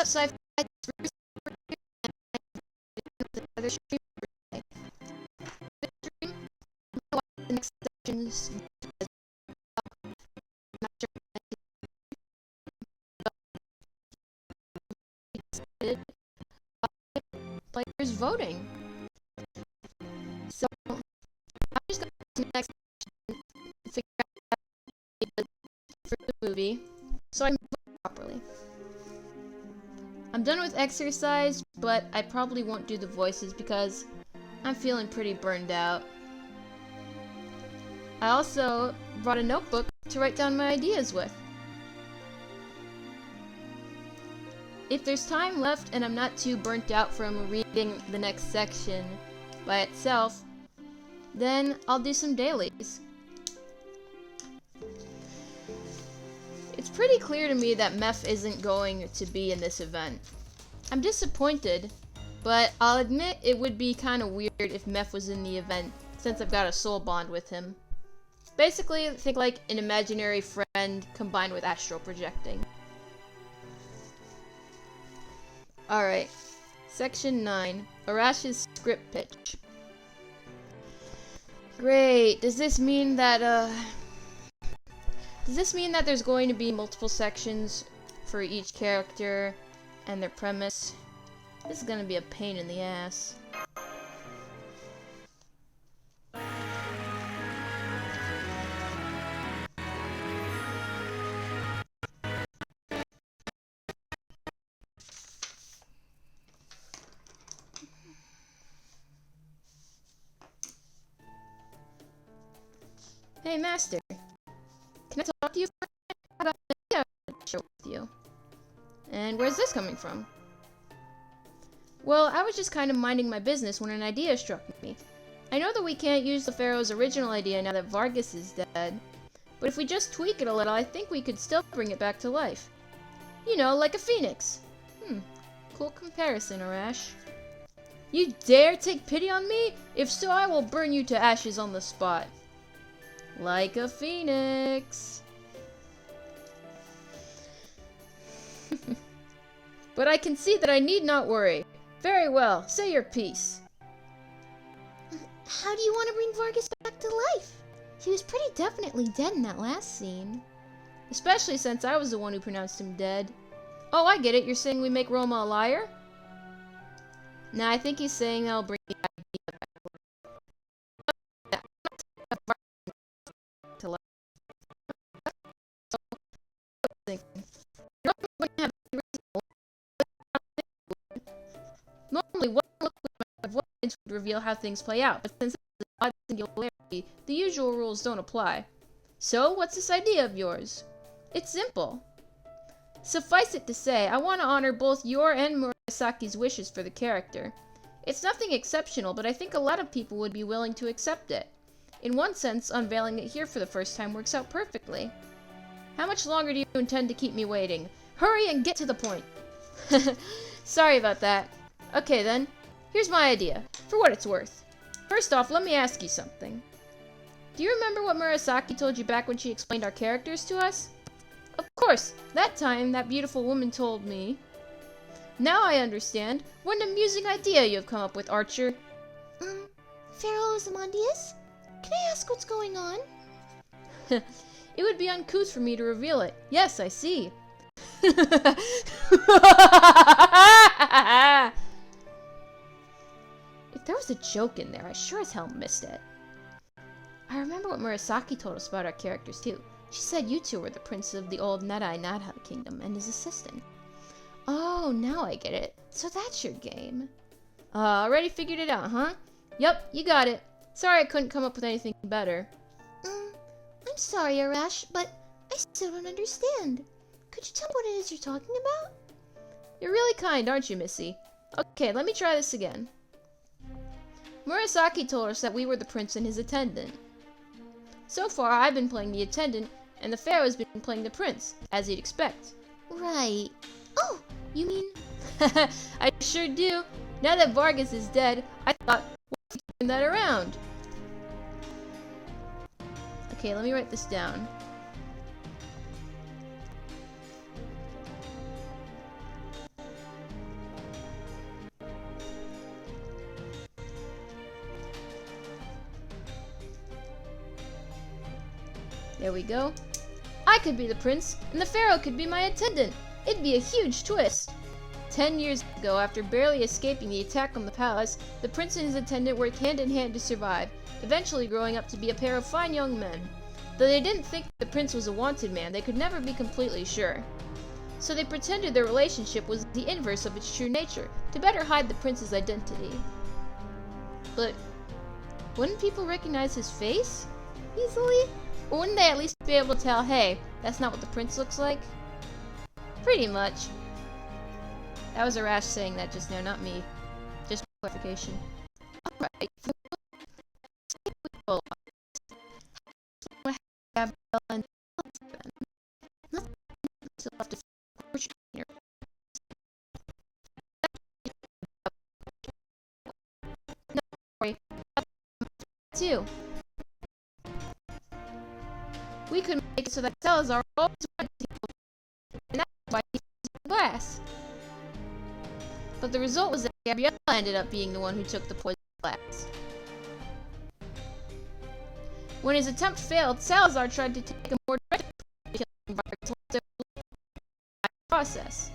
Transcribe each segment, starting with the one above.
sci-fi other stream the next sections players voting. So I'm just going to the next section and figure out for the movie so I can vote properly. I'm done with exercise, but I probably won't do the voices because I'm feeling pretty burned out. I also brought a notebook to write down my ideas with. If there's time left and I'm not too burnt out from reading the next section by itself, then I'll do some dailies. It's pretty clear to me that Meph isn't going to be in this event. I'm disappointed, but I'll admit it would be kind of weird if Meph was in the event since I've got a soul bond with him. Basically, think like an imaginary friend combined with astral projecting. Alright, Section 9, Arash's script pitch. Great, does this mean that there's going to be multiple sections for each character and their premise? This is gonna be a pain in the ass. Hey, Master. Can I talk to you for a minute? I got an idea to share with you. And where's this coming from? Well, I was just kind of minding my business when an idea struck me. I know that we can't use the Pharaoh's original idea now that Vargas is dead, but if we just tweak it a little, I think we could still bring it back to life. You know, like a phoenix. Cool comparison, Arash. You dare take pity on me? If so, I will burn you to ashes on the spot. Like a phoenix. But I can see that I need not worry. Very well, say your piece. How do you want to bring Vargas back to life? He was pretty definitely dead in that last scene. Especially since I was the one who pronounced him dead. Oh, I get it. You're saying we make Ryouma a liar? Nah, I think he's saying I'll bring the idea back to life. Normally, one look would reveal how things play out, but since it's an odd singularity, the usual rules don't apply. So, what's this idea of yours? It's simple. Suffice it to say, I want to honor both your and Murasaki's wishes for the character. It's nothing exceptional, but I think a lot of people would be willing to accept it. In one sense, unveiling it here for the first time works out perfectly. How much longer do you intend to keep me waiting? Hurry and get to the point! Sorry about that. Okay then, here's my idea, for what it's worth. First off, let me ask you something. Do you remember what Murasaki told you back when she explained our characters to us? Of course, that time that beautiful woman told me. Now I understand. What an amusing idea you have come up with, Archer. Pharaoh Ozymandias? Can I ask what's going on? It would be uncouth for me to reveal it. Yes, I see. If there was a joke in there, I sure as hell missed it. I remember what Murasaki told us about our characters too. She said you two were the prince of the old Nadai Nadha kingdom and his assistant. Oh, now I get it. So that's your game. Already figured it out, huh? Yup, you got it. Sorry I couldn't come up with anything better. I'm sorry, Arash, but I still don't understand. Could you tell me what it is you're talking about? You're really kind, aren't you, Missy? Okay, let me try this again. Murasaki told us that we were the prince and his attendant. So far, I've been playing the attendant, and the Pharaoh has been playing the prince, as you'd expect. Right. Oh, you mean... I sure do. Now that Vargas is dead, I thought, what if we turn that around? Okay, let me write this down. There we go. I could be the prince, and the pharaoh could be my attendant. It'd be a huge twist. 10 years ago, after barely escaping the attack on the palace, the prince and his attendant worked hand in hand to survive, eventually growing up to be a pair of fine young men. Though they didn't think the prince was a wanted man, they could never be completely sure. So they pretended their relationship was the inverse of its true nature, to better hide the prince's identity. But wouldn't people recognize his face easily? Or wouldn't they at least be able to tell, hey, that's not what the prince looks like? Pretty much. That was Arash saying that just now, not me. Just for clarification. Alright. Too. We could make it so that Salazar always wanted to go, and that's why he used the glass. But the result was that Gabriella ended up being the one who took the poison glass. When his attempt failed, Salazar tried to take a more direct approach to killing Vargas process.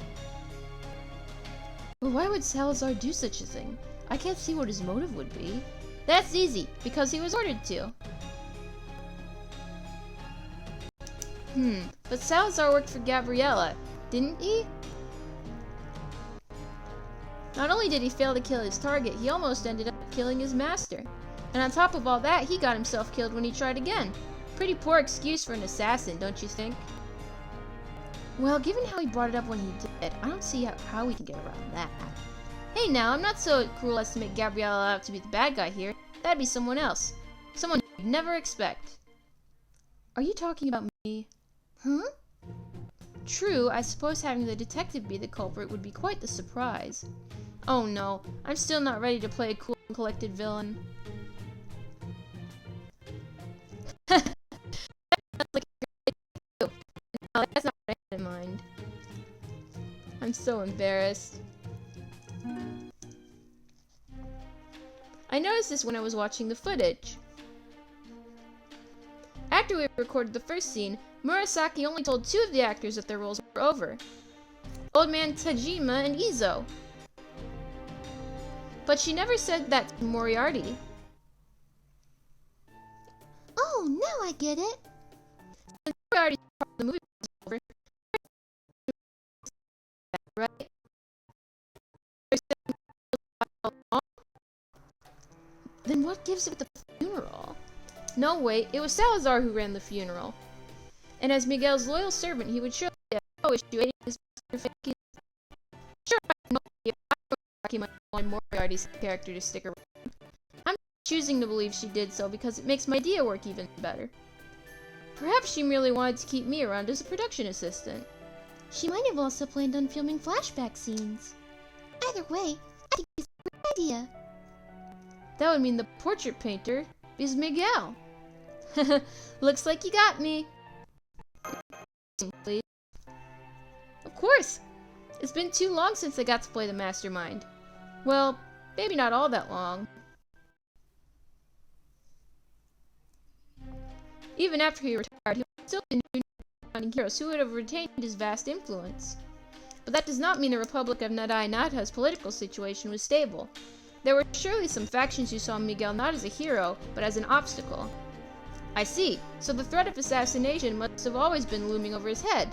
But why would Salazar do such a thing? I can't see what his motive would be. That's easy, because he was ordered to. But Salazar worked for Gabriella, didn't he? Not only did he fail to kill his target, he almost ended up killing his master. And on top of all that, he got himself killed when he tried again. Pretty poor excuse for an assassin, don't you think? Well, given how he brought it up when he did, I don't see how we can get around that. Hey now, I'm not so cruel as to make Gabriella out to be the bad guy here. That'd be someone else. Someone you'd never expect. Are you talking about me? Huh? True, I suppose having the detective be the culprit would be quite the surprise. Oh no, I'm still not ready to play a cool and collected villain. No, that's not what I had in mind. I'm so embarrassed. I noticed this when I was watching the footage. After we recorded the first scene, Murasaki only told 2 of the actors that their roles were over. Old Man Tajima and Izo. But she never said that to Moriarty. Oh, now I get it. Since Moriarty's part of the movie was over, right? Then what gives it the funeral? No, wait, it was Salazar who ran the funeral. And as Miguel's loyal servant, he would surely have no issue aiding his master fake. Sure, I know if I might want Moriarty's character to stick around. I'm choosing to believe she did so because it makes my idea work even better. Perhaps she merely wanted to keep me around as a production assistant. She might have also planned on filming flashback scenes. Either way, I think it's a great idea. That would mean the portrait painter is Miguel. Looks like you got me. Please. Of course. It's been too long since I got to play the mastermind. Well, maybe not all that long. Even after he retired, he would still be founding heroes who would have retained his vast influence. But that does not mean the Republic of Nadai Nata's political situation was stable. There were surely some factions who saw Miguel not as a hero, but as an obstacle. I see, so the threat of assassination must have always been looming over his head.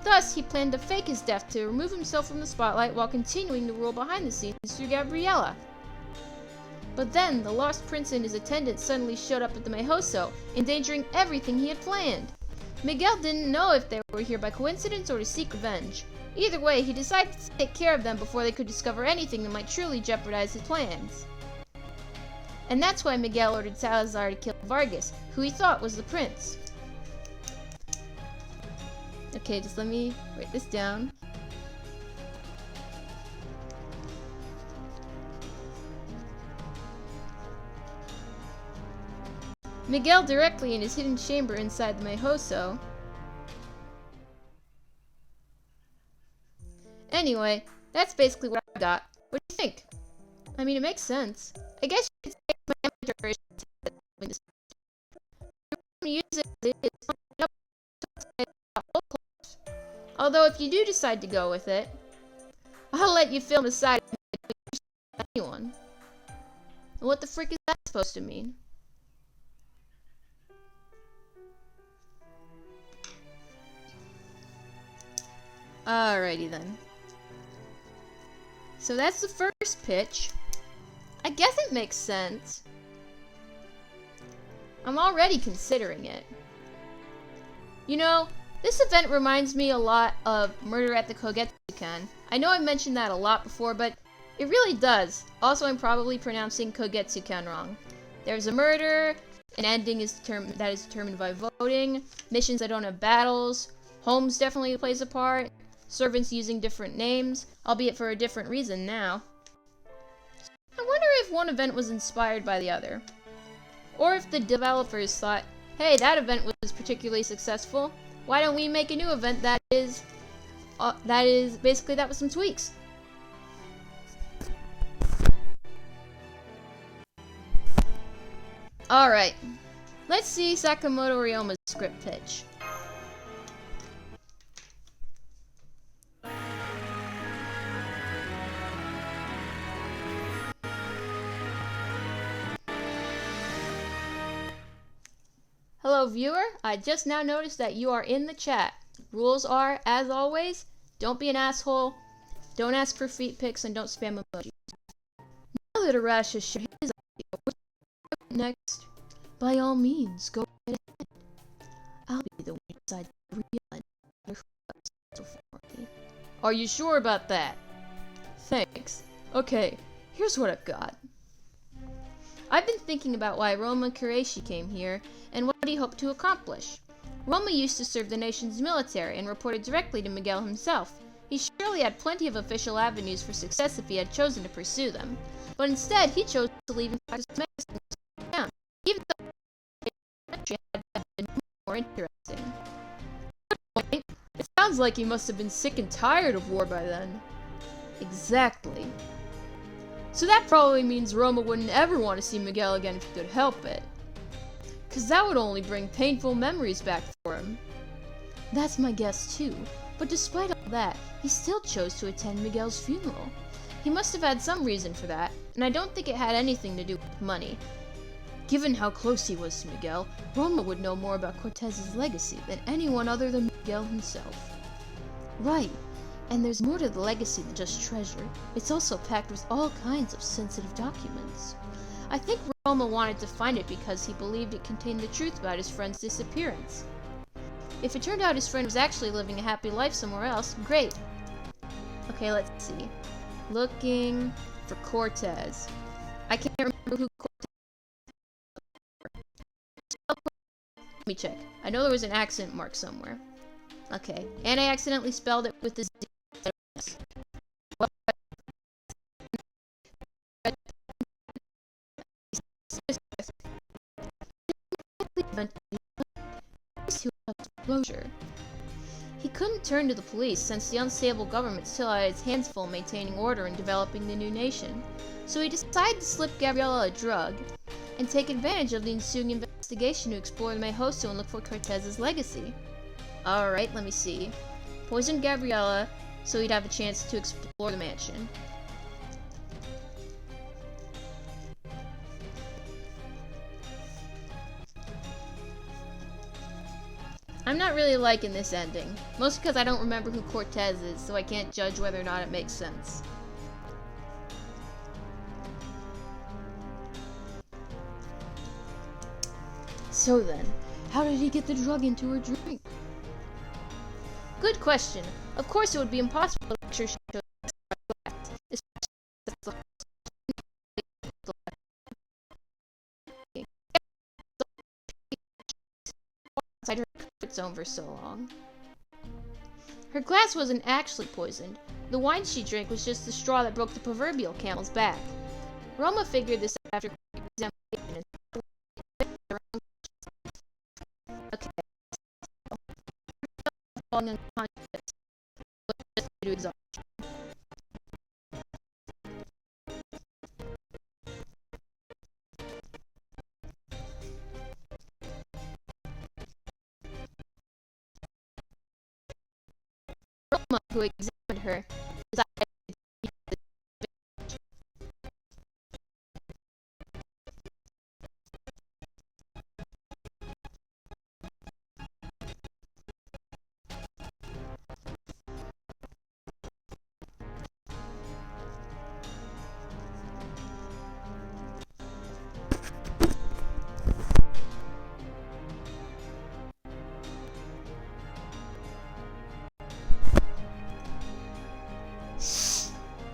Thus, he planned to fake his death to remove himself from the spotlight while continuing to rule behind the scenes through Gabriella. But then, the lost prince and his attendants suddenly showed up at the Meihousou, endangering everything he had planned. Miguel didn't know if they were here by coincidence or to seek revenge. Either way, he decided to take care of them before they could discover anything that might truly jeopardize his plans. And that's why Miguel ordered Salazar to kill Vargas, who he thought was the prince. Okay, just let me write this down. Miguel directly in his hidden chamber inside the Meihousou. Anyway, that's basically what I got. What do you think? I mean, it makes sense. I guess you could say my amateur version of this. use it as it is. Although if you do decide to go with it, I'll let you film a side of anyone. What the frick is that supposed to mean? Alrighty then. So that's the first pitch. I guess it makes sense. I'm already considering it. You know, this event reminds me a lot of Murder at the Kogetsukan. I know I mentioned that a lot before, but it really does. Also, I'm probably pronouncing Kogetsukan wrong. There's a murder, an ending that is determined by voting, missions that don't have battles, homes definitely plays a part, servants using different names, albeit for a different reason now. I wonder if one event was inspired by the other. Or if the developers thought, hey, that event was particularly successful, why don't we make a new event that is basically that with some tweaks. Alright, let's see Sakamoto Ryouma's script pitch. Hello viewer, I just now noticed that you are in the chat. Rules are, as always, don't be an asshole, don't ask for feet pics, and don't spam emojis. Now that Arash has shared his idea, what's next? By all means, go right ahead. I'll be the one who decides the real end for me. Are you sure about that? Thanks. Okay, here's what I've got. I've been thinking about why Ryouma Kureishi came here, and what he hoped to accomplish. Ryouma used to serve the nation's military, and reported directly to Miguel himself. He surely had plenty of official avenues for success if he had chosen to pursue them. But instead, he chose to leave and practice medicine down, even though the country had been more interesting. Good point. It sounds like he must have been sick and tired of war by then. Exactly. So that probably means Ryouma wouldn't ever want to see Miguel again if he could help it. Cause that would only bring painful memories back for him. That's my guess too, but despite all that, he still chose to attend Miguel's funeral. He must have had some reason for that, and I don't think it had anything to do with money. Given how close he was to Miguel, Ryouma would know more about Cortez's legacy than anyone other than Miguel himself. Right. And there's more to the legacy than just treasure. It's also packed with all kinds of sensitive documents. I think Ryouma wanted to find it because he believed it contained the truth about his friend's disappearance. If it turned out his friend was actually living a happy life somewhere else, great. Okay, let's see. Looking for Cortez. I can't remember who Cortez is. Let me check. I know there was an accent mark somewhere. Okay, and I accidentally spelled it with the Z. He couldn't turn to the police since the unstable government still had its hands full maintaining order and developing the new nation. So he decided to slip Gabriella a drug and take advantage of the ensuing investigation to explore the Meihousou and look for Cortez's legacy. Alright, let me see. Poisoned Gabriella so he'd have a chance to explore the mansion. I'm not really liking this ending, mostly because I don't remember who Cortez is, so I can't judge whether or not it makes sense. So then, how did he get the drug into her drink? Good question. Of course it would be impossible to make sure she chose the inside her comfort zone for so long. Her glass wasn't actually poisoned. The wine she drank was just the straw that broke the proverbial camel's back. Ryouma figured this out after examination. Okay. Falling unconscious, just due to exhaustion. Ryouma, who examined her, decided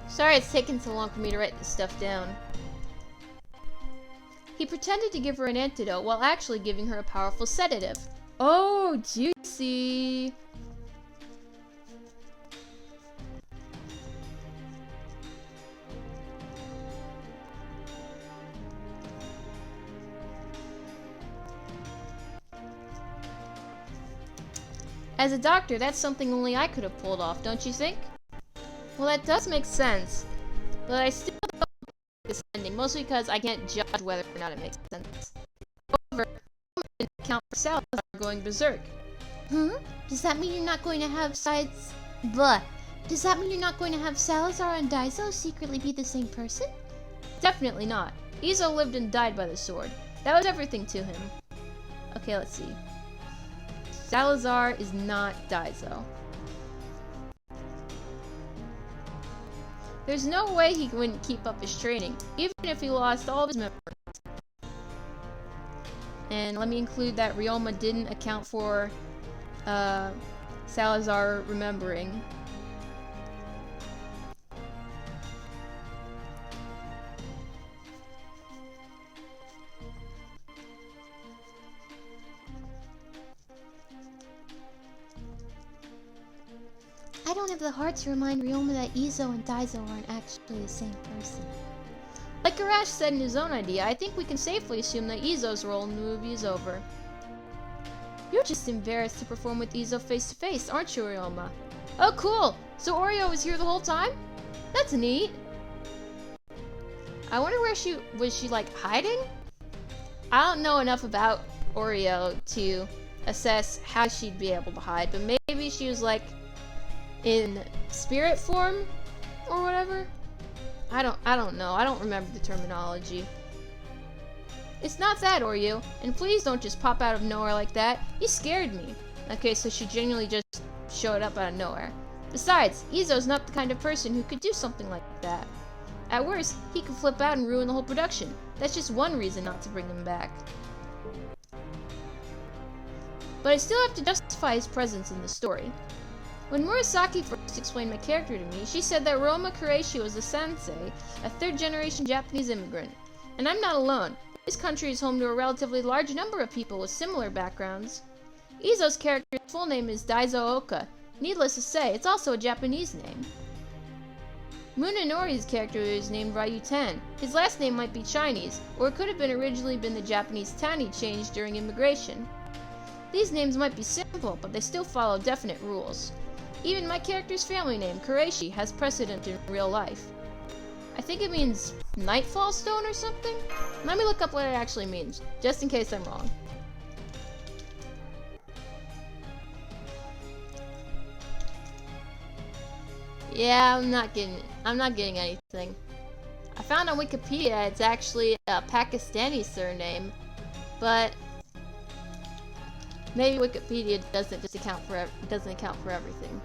Sorry it's taken so long for me to write this stuff down. He pretended to give her an antidote while actually giving her a powerful sedative. Oh, juicy! As a doctor, that's something only I could have pulled off, don't you think? Well, that does make sense, but I still don't like this ending, mostly because I can't judge whether or not it makes sense. However, I didn't account for Salazar going berserk. Does that mean you're not going to have Blah. Does that mean you're not going to have Salazar and Daizo secretly be the same person? Definitely not. Izo lived and died by the sword. That was everything to him. Okay, let's see. Salazar is not Daizo. There's no way he wouldn't keep up his training, even if he lost all of his memories. And let me include that Ryouma didn't account for Salazar remembering. I don't have the heart to remind Ryouma that Izo and Daizo aren't actually the same person. Like Arash said in his own idea, I think we can safely assume that Izo's role in the movie is over. You're just embarrassed to perform with Izo face to face, aren't you, Ryouma? Oh, cool! So Oreo was here the whole time? That's neat. I wonder where was she like hiding? I don't know enough about Oreo to assess how she'd be able to hide, but maybe she was like in spirit form or whatever. I don't know. I don't remember the terminology. It's not that, Oreo, and please don't just pop out of nowhere like that. You scared me. Okay, so she genuinely just showed up out of nowhere. Besides, Izo's not the kind of person who could do something like that. At worst, he could flip out and ruin the whole production. That's just one reason not to bring him back. But I still have to justify his presence in the story. When Murasaki first explained my character to me, she said that Ryouma Kureishi was a sensei, a third-generation Japanese immigrant. And I'm not alone. This country is home to a relatively large number of people with similar backgrounds. Izo's character's full name is Daizo Oka. Needless to say, it's also a Japanese name. Munenori's character is named Ryuten. His last name might be Chinese, or it could have originally been the Japanese town he changed during immigration. These names might be simple, but they still follow definite rules. Even my character's family name, Kureishi, has precedent in real life. I think it means Nightfall Stone or something? Let me look up what it actually means, just in case I'm wrong. Yeah, I'm not getting anything. I found on Wikipedia it's actually a Pakistani surname, but maybe Wikipedia doesn't account for everything.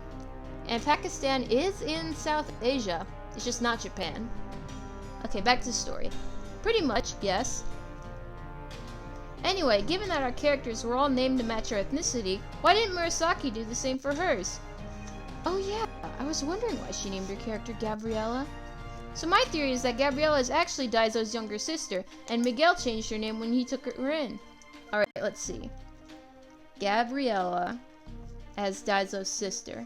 And Pakistan is in South Asia. It's just not Japan. Okay, back to the story. Pretty much, yes. Anyway, given that our characters were all named to match our ethnicity, why didn't Murasaki do the same for hers? Oh yeah, I was wondering why she named her character Gabriella. So my theory is that Gabriella is actually Daizo's younger sister, and Miguel changed her name when he took her in. Alright, let's see. Gabriella as Daizo's sister.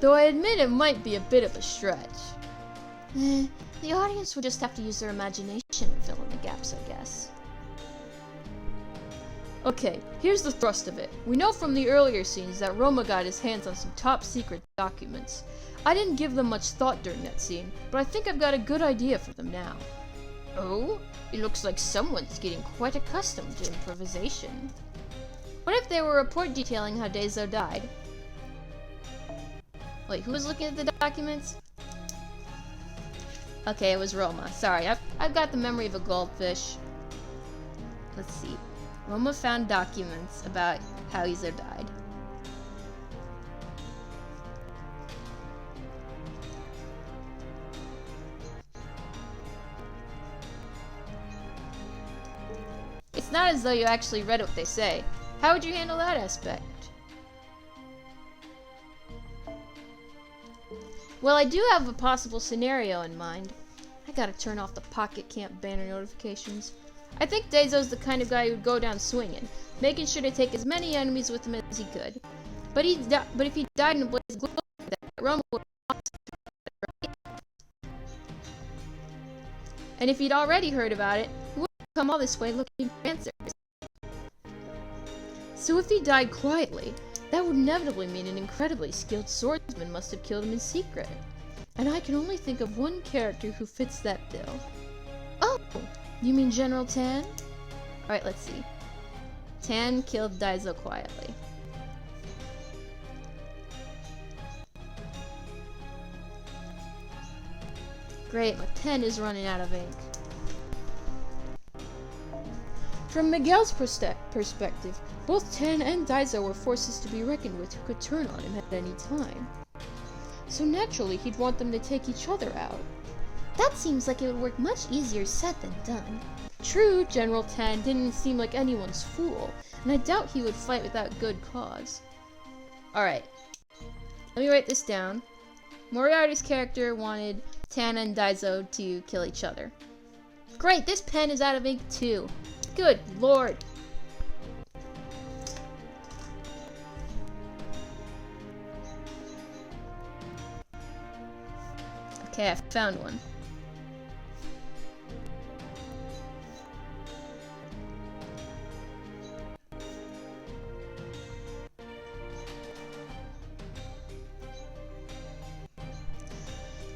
Though I admit it might be a bit of a stretch. The audience would just have to use their imagination and fill in the gaps, I guess. Okay, here's the thrust of it. We know from the earlier scenes that Ryouma got his hands on some top secret documents. I didn't give them much thought during that scene, but I think I've got a good idea for them now. Oh? It looks like someone's getting quite accustomed to improvisation. What if there were a report detailing how Daiso died? Wait, who was looking at the documents? Okay, it was Ryouma. Sorry, I've got the memory of a goldfish. Let's see. Ryouma found documents about how Izo died. It's not as though you actually read what they say. How would you handle that aspect? Well, I do have a possible scenario in mind. I gotta turn off the Pocket Camp banner notifications. I think Daiso's the kind of guy who'd go down swinging, making sure to take as many enemies with him as he could. But if he died in a blaze of glory like that, Ryouma would right? And if he'd already heard about it, he wouldn't come all this way looking for answers. So if he died quietly, that would inevitably mean an incredibly skilled swordsman must have killed him in secret. And I can only think of one character who fits that bill. Oh! You mean General Tan? Alright, let's see. Tan killed Daiso quietly. Great, my pen is running out of ink. From Miguel's perspective, both Tan and Daiso were forces to be reckoned with who could turn on him at any time. So naturally, he'd want them to take each other out. That seems like it would work much easier said than done. True, General Tan didn't seem like anyone's fool, and I doubt he would fight without good cause. Alright, let me write this down. Moriarty's character wanted Tan and Daiso to kill each other. Great, this pen is out of ink too. Good lord. Okay, I found one.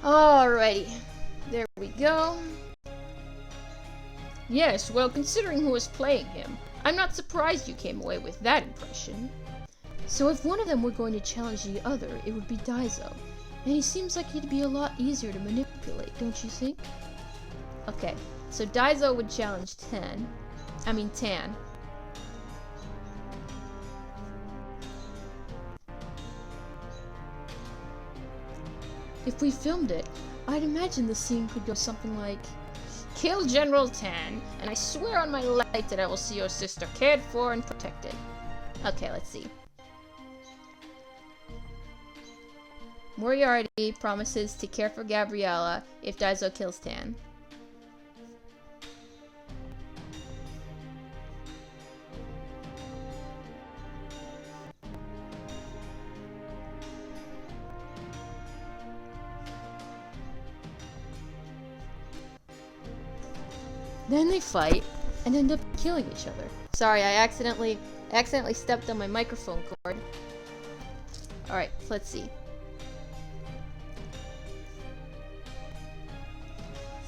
Alrighty, there we go. Yes, well, considering who was playing him, I'm not surprised you came away with that impression. So if one of them were going to challenge the other, it would be Daiso. And he seems like he'd be a lot easier to manipulate, don't you think? Okay, so Daiso would challenge Tan. If we filmed it, I'd imagine the scene could go something like, Kill General Tan, and I swear on my life that I will see your sister cared for and protected. Okay, let's see. Moriarty promises to care for Gabriella if Daiso kills Tan. Then they fight and end up killing each other. Sorry, I accidentally stepped on my microphone cord. Alright, let's see.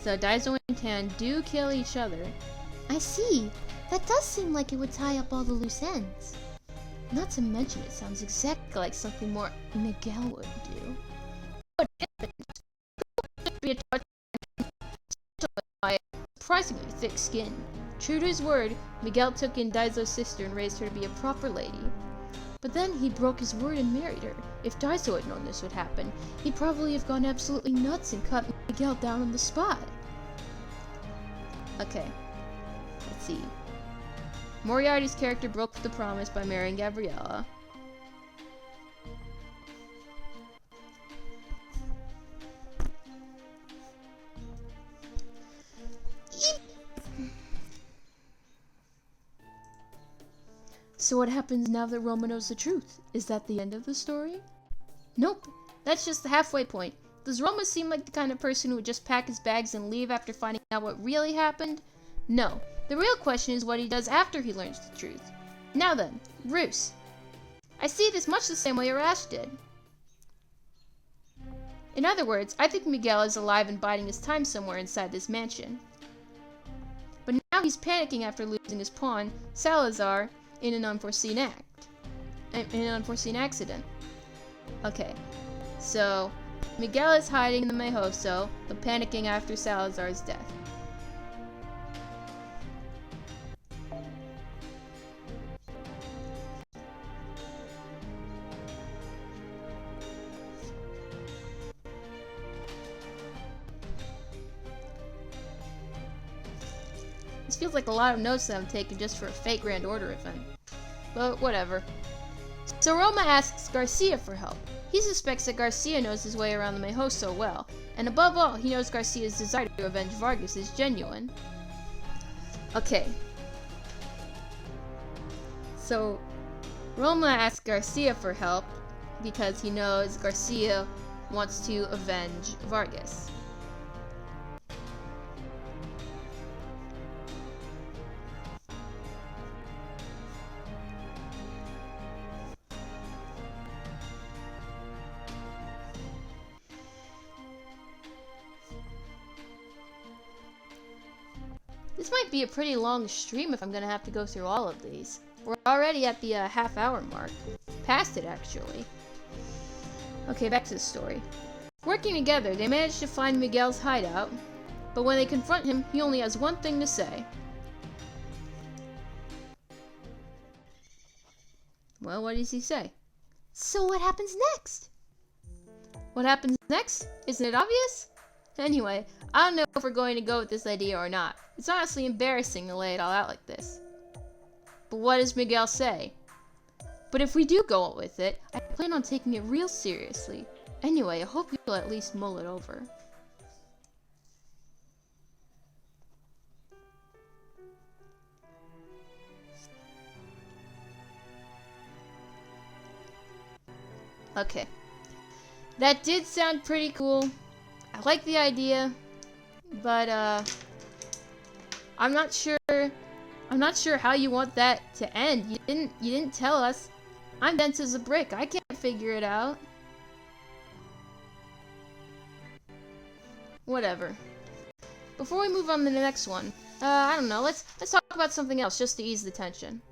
So Daiso and Tan do kill each other. I see. That does seem like it would tie up all the loose ends. Not to mention it sounds exactly like something more Miguel would do. What happened? Be a touch by surprisingly thick skin. True to his word, Miguel took in Daiso's sister and raised her to be a proper lady. But then he broke his word and married her. If Daiso had known this would happen, he'd probably have gone absolutely nuts and cut Miguel down on the spot. Okay, let's see. Moriarty's character broke the promise by marrying Gabriella. So what happens now that Ryouma knows the truth? Is that the end of the story? Nope, that's just the halfway point. Does Ryouma seem like the kind of person who would just pack his bags and leave after finding out what really happened? No. The real question is what he does after he learns the truth. Now then, Roos. I see this much the same way Arash did. In other words, I think Miguel is alive and biding his time somewhere inside this mansion. But now he's panicking after losing his pawn, Salazar, in an unforeseen accident. Okay, so Miguel is hiding in the Meihousou, but panicking after Salazar's death. This feels like a lot of notes that I'm taking just for a fake Grand Order event. But whatever. So Ryouma asks Garcia for help. He suspects that Garcia knows his way around the Meihousou well, and above all, he knows Garcia's desire to avenge Vargas is genuine. Okay. So Ryouma asks Garcia for help because he knows Garcia wants to avenge Vargas. This might be a pretty long stream if I'm gonna have to go through all of these. We're already at the half-hour mark. Past it, actually. Okay, back to the story. Working together, they manage to find Miguel's hideout, but when they confront him, he only has one thing to say. Well, what does he say? So what happens next? What happens next? Isn't it obvious? Anyway, I don't know if we're going to go with this idea or not. It's honestly embarrassing to lay it all out like this. But what does Miguel say? But if we do go with it, I plan on taking it real seriously. Anyway, I hope you'll at least mull it over. Okay. That did sound pretty cool. I like the idea, but I'm not sure how you want that to end. You didn't tell us. I'm dense as a brick. I can't figure it out. Whatever. Before we move on to the next one, I don't know. Let's talk about something else just to ease the tension.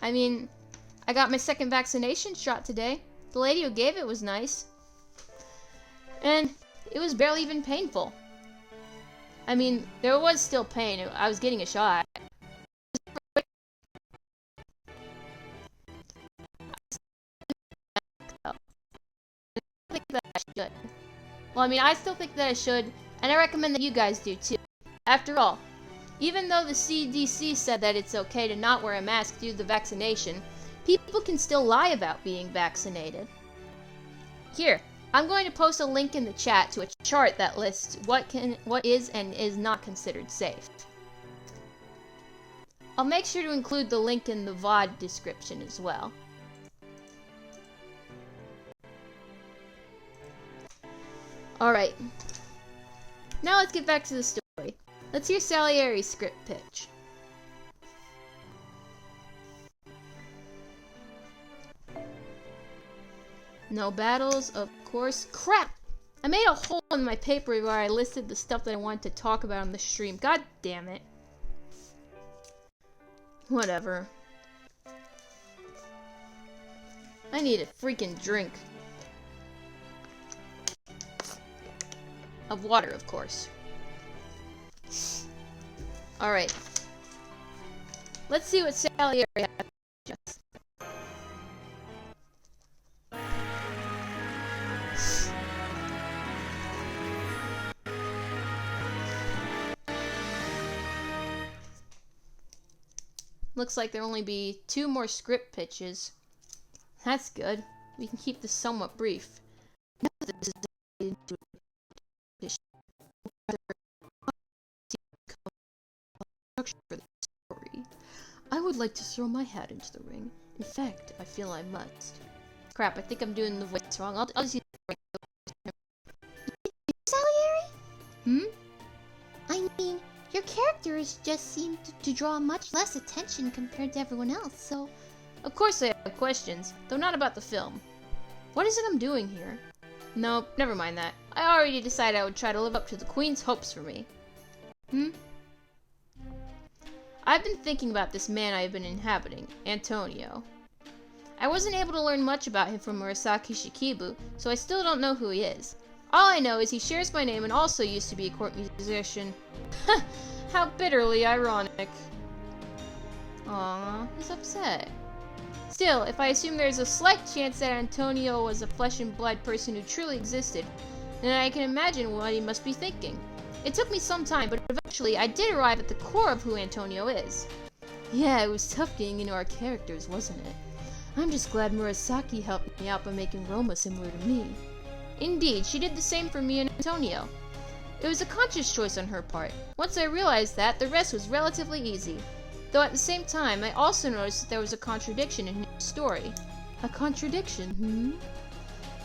I mean, I got my second vaccination shot today. The lady who gave it was nice. And it was barely even painful. I mean, there was still pain. I was getting a shot. Well, I mean, I still think that I should, and I recommend that you guys do too. After all, even though the CDC said that it's okay to not wear a mask due to the vaccination, people can still lie about being vaccinated. Here, I'm going to post a link in the chat to a chart that lists what is and is not considered safe. I'll make sure to include the link in the VOD description as well. Alright. Now let's get back to the story. Let's hear Salieri's script pitch. No battles, of course. Crap! I made a hole in my paper where I listed the stuff that I wanted to talk about on the stream. God damn it. Whatever. I need a freaking drink. Of water, of course. Alright. Let's see what Salieri has to suggest. Looks like there'll only be 2 more script pitches. That's good. We can keep this somewhat brief. I would like to throw my hat into the ring. In fact, I feel I must. Crap, I think I'm doing the voice wrong. I'll just use Salieri? I mean, your characters just seem to draw much less attention compared to everyone else, so... Of course I have questions, though not about the film. What is it I'm doing here? No, never mind that. I already decided I would try to live up to the Queen's hopes for me. I've been thinking about this man I have been inhabiting, Antonio. I wasn't able to learn much about him from Murasaki Shikibu, so I still don't know who he is. All I know is he shares my name and also used to be a court musician. How bitterly ironic. Aww, he's upset. Still, if I assume there's a slight chance that Antonio was a flesh and blood person who truly existed, then I can imagine what he must be thinking. It took me some time, but eventually I did arrive at the core of who Antonio is. Yeah, it was tough getting into our characters, wasn't it? I'm just glad Murasaki helped me out by making Ryouma similar to me. Indeed, she did the same for me and Antonio. It was a conscious choice on her part. Once I realized that, the rest was relatively easy. Though at the same time, I also noticed that there was a contradiction in his story. A contradiction,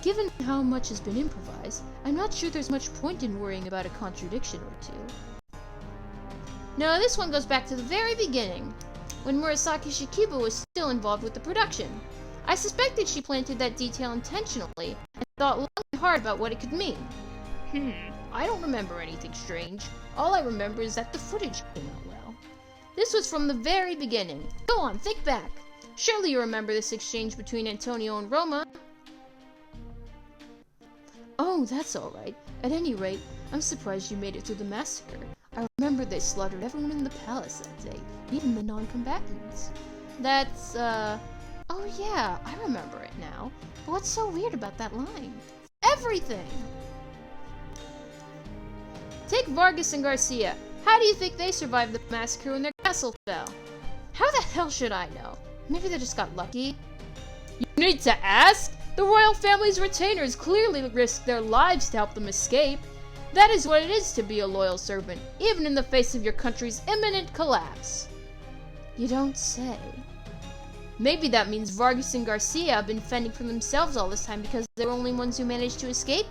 Given how much has been improvised, I'm not sure there's much point in worrying about a contradiction or two. No, this one goes back to the very beginning, when Murasaki Shikibu was still involved with the production. I suspected she planted that detail intentionally, and thought long and hard about what it could mean. I don't remember anything strange. All I remember is that the footage came out well. This was from the very beginning. Go on, think back. Surely you remember this exchange between Antonio and Ryouma. Oh, that's all right. At any rate, I'm surprised you made it through the massacre. I remember they slaughtered everyone in the palace that day, even the non-combatants. That's, Oh yeah, I remember it now. But what's so weird about that line? Everything! Take Vargas and Garcia. How do you think they survived the massacre when their castle fell? How the hell should I know? Maybe they just got lucky? You need to ask? The royal family's retainers clearly risked their lives to help them escape. That is what it is to be a loyal servant, even in the face of your country's imminent collapse. You don't say. Maybe that means Vargas and Garcia have been fending for themselves all this time because they're the only ones who managed to escape?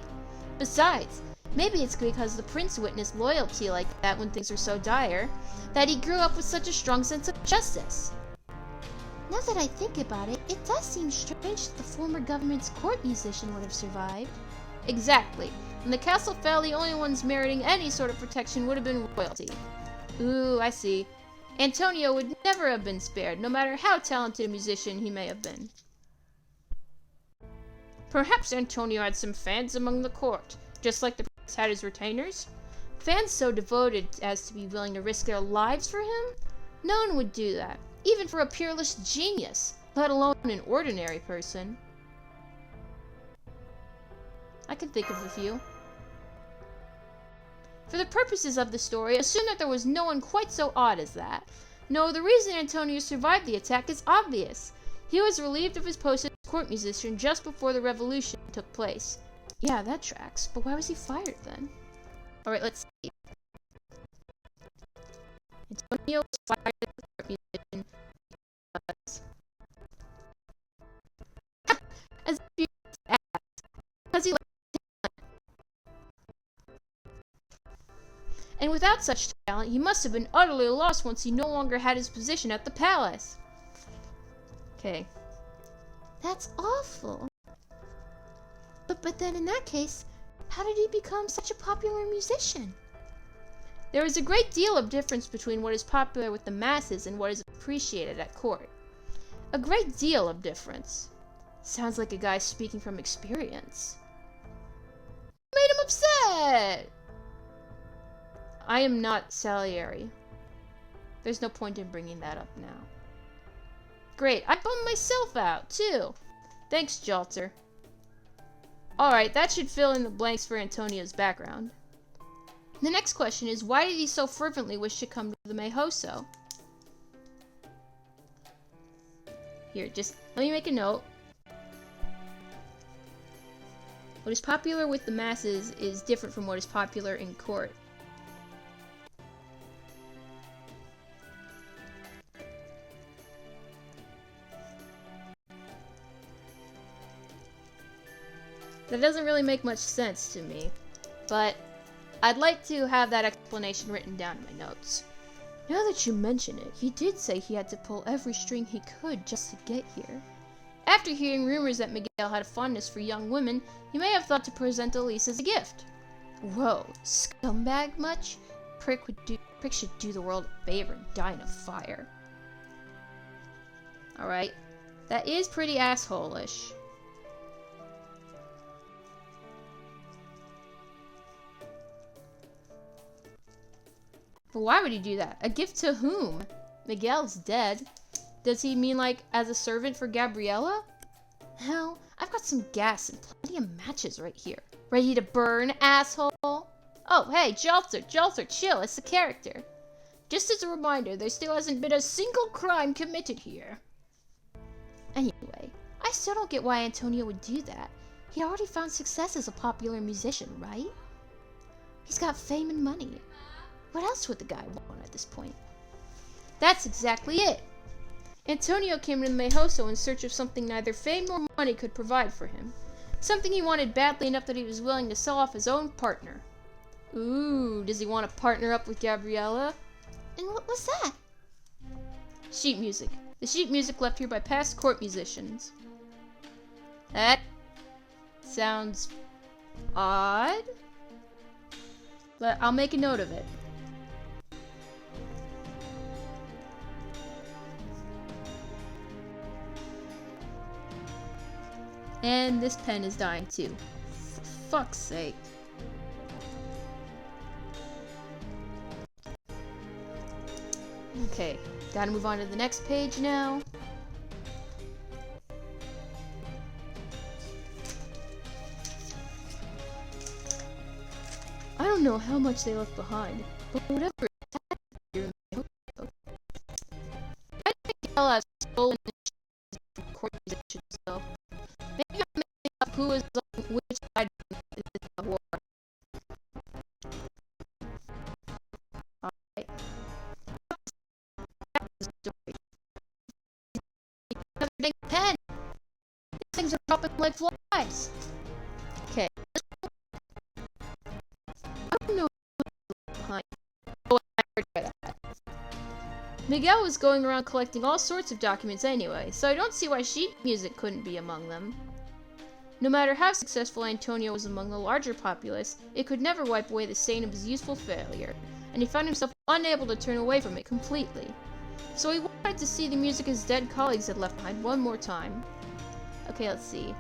Besides, maybe it's because the prince witnessed loyalty like that when things are so dire, that he grew up with such a strong sense of justice. Now that I think about it, it does seem strange that the former government's court musician would have survived. Exactly. When the castle fell, the only ones meriting any sort of protection would have been royalty. Ooh, I see. Antonio would never have been spared, no matter how talented a musician he may have been. Perhaps Antonio had some fans among the court, just like the prince had his retainers? Fans so devoted as to be willing to risk their lives for him? No one would do that, even for a peerless genius, let alone an ordinary person. I can think of a few. For the purposes of the story, assume that there was no one quite so odd as that. No, the reason Antonio survived the attack is obvious. He was relieved of his post as court musician just before the revolution took place. Yeah, that tracks, but why was he fired then? Alright, let's see. Antonio was fired as a court musician as if you asked, because he liked talent. And without such talent, he must have been utterly lost once he no longer had his position at the palace. Okay. That's awful. But then in that case, how did he become such a popular musician? There is a great deal of difference between what is popular with the masses and what is appreciated at court. A great deal of difference. Sounds like a guy speaking from experience. Made him upset! I am not Salieri. There's no point in bringing that up now. Great, I bummed myself out, too. Thanks, Jalter. Alright, that should fill in the blanks for Antonio's background. The next question is, why did he so fervently wish to come to the Meihousou? Here, just let me make a note. What is popular with the masses is different from what is popular in court. That doesn't really make much sense to me, but I'd like to have that explanation written down in my notes. Now that you mention it, he did say he had to pull every string he could just to get here. After hearing rumors that Miguel had a fondness for young women, he may have thought to present Elise as a gift. Whoa, scumbag much? Prick would do Prick should do the world a favor and die in a fire. Alright. That is pretty asshole-ish. But why would he do that? A gift to whom? Miguel's dead. Does he mean, like, as a servant for Gabriella? Hell, I've got some gas and plenty of matches right here. Ready to burn, asshole? Oh, hey, Jalter, chill, it's the character. Just as a reminder, there still hasn't been a single crime committed here. Anyway, I still don't get why Antonio would do that. He'd already found success as a popular musician, right? He's got fame and money. What else would the guy want at this point? That's exactly it. Antonio came to Meihousou in search of something neither fame nor money could provide for him. Something he wanted badly enough that he was willing to sell off his own partner. Ooh, does he want to partner up with Gabriella? And what was that? Sheet music. The sheet music left here by past court musicians. That sounds odd, but I'll make a note of it. And this pen is dying too. For fuck's sake. Okay, gotta move on to the next page now. I don't know how much they left behind, but whatever here, I think I'll have stolen the court musicians, so maybe I'm mixing up who is on which side in the war. Alright. Another dang pen! These things are dropping like flies! Okay. I don't know what's behind. Oh, I heard about that. Miguel was going around collecting all sorts of documents anyway, so I don't see why sheet music couldn't be among them. No matter how successful Antonio was among the larger populace, it could never wipe away the stain of his youthful failure, and he found himself unable to turn away from it completely. So he wanted to see the music his dead colleagues had left behind one more time. Okay, let's see.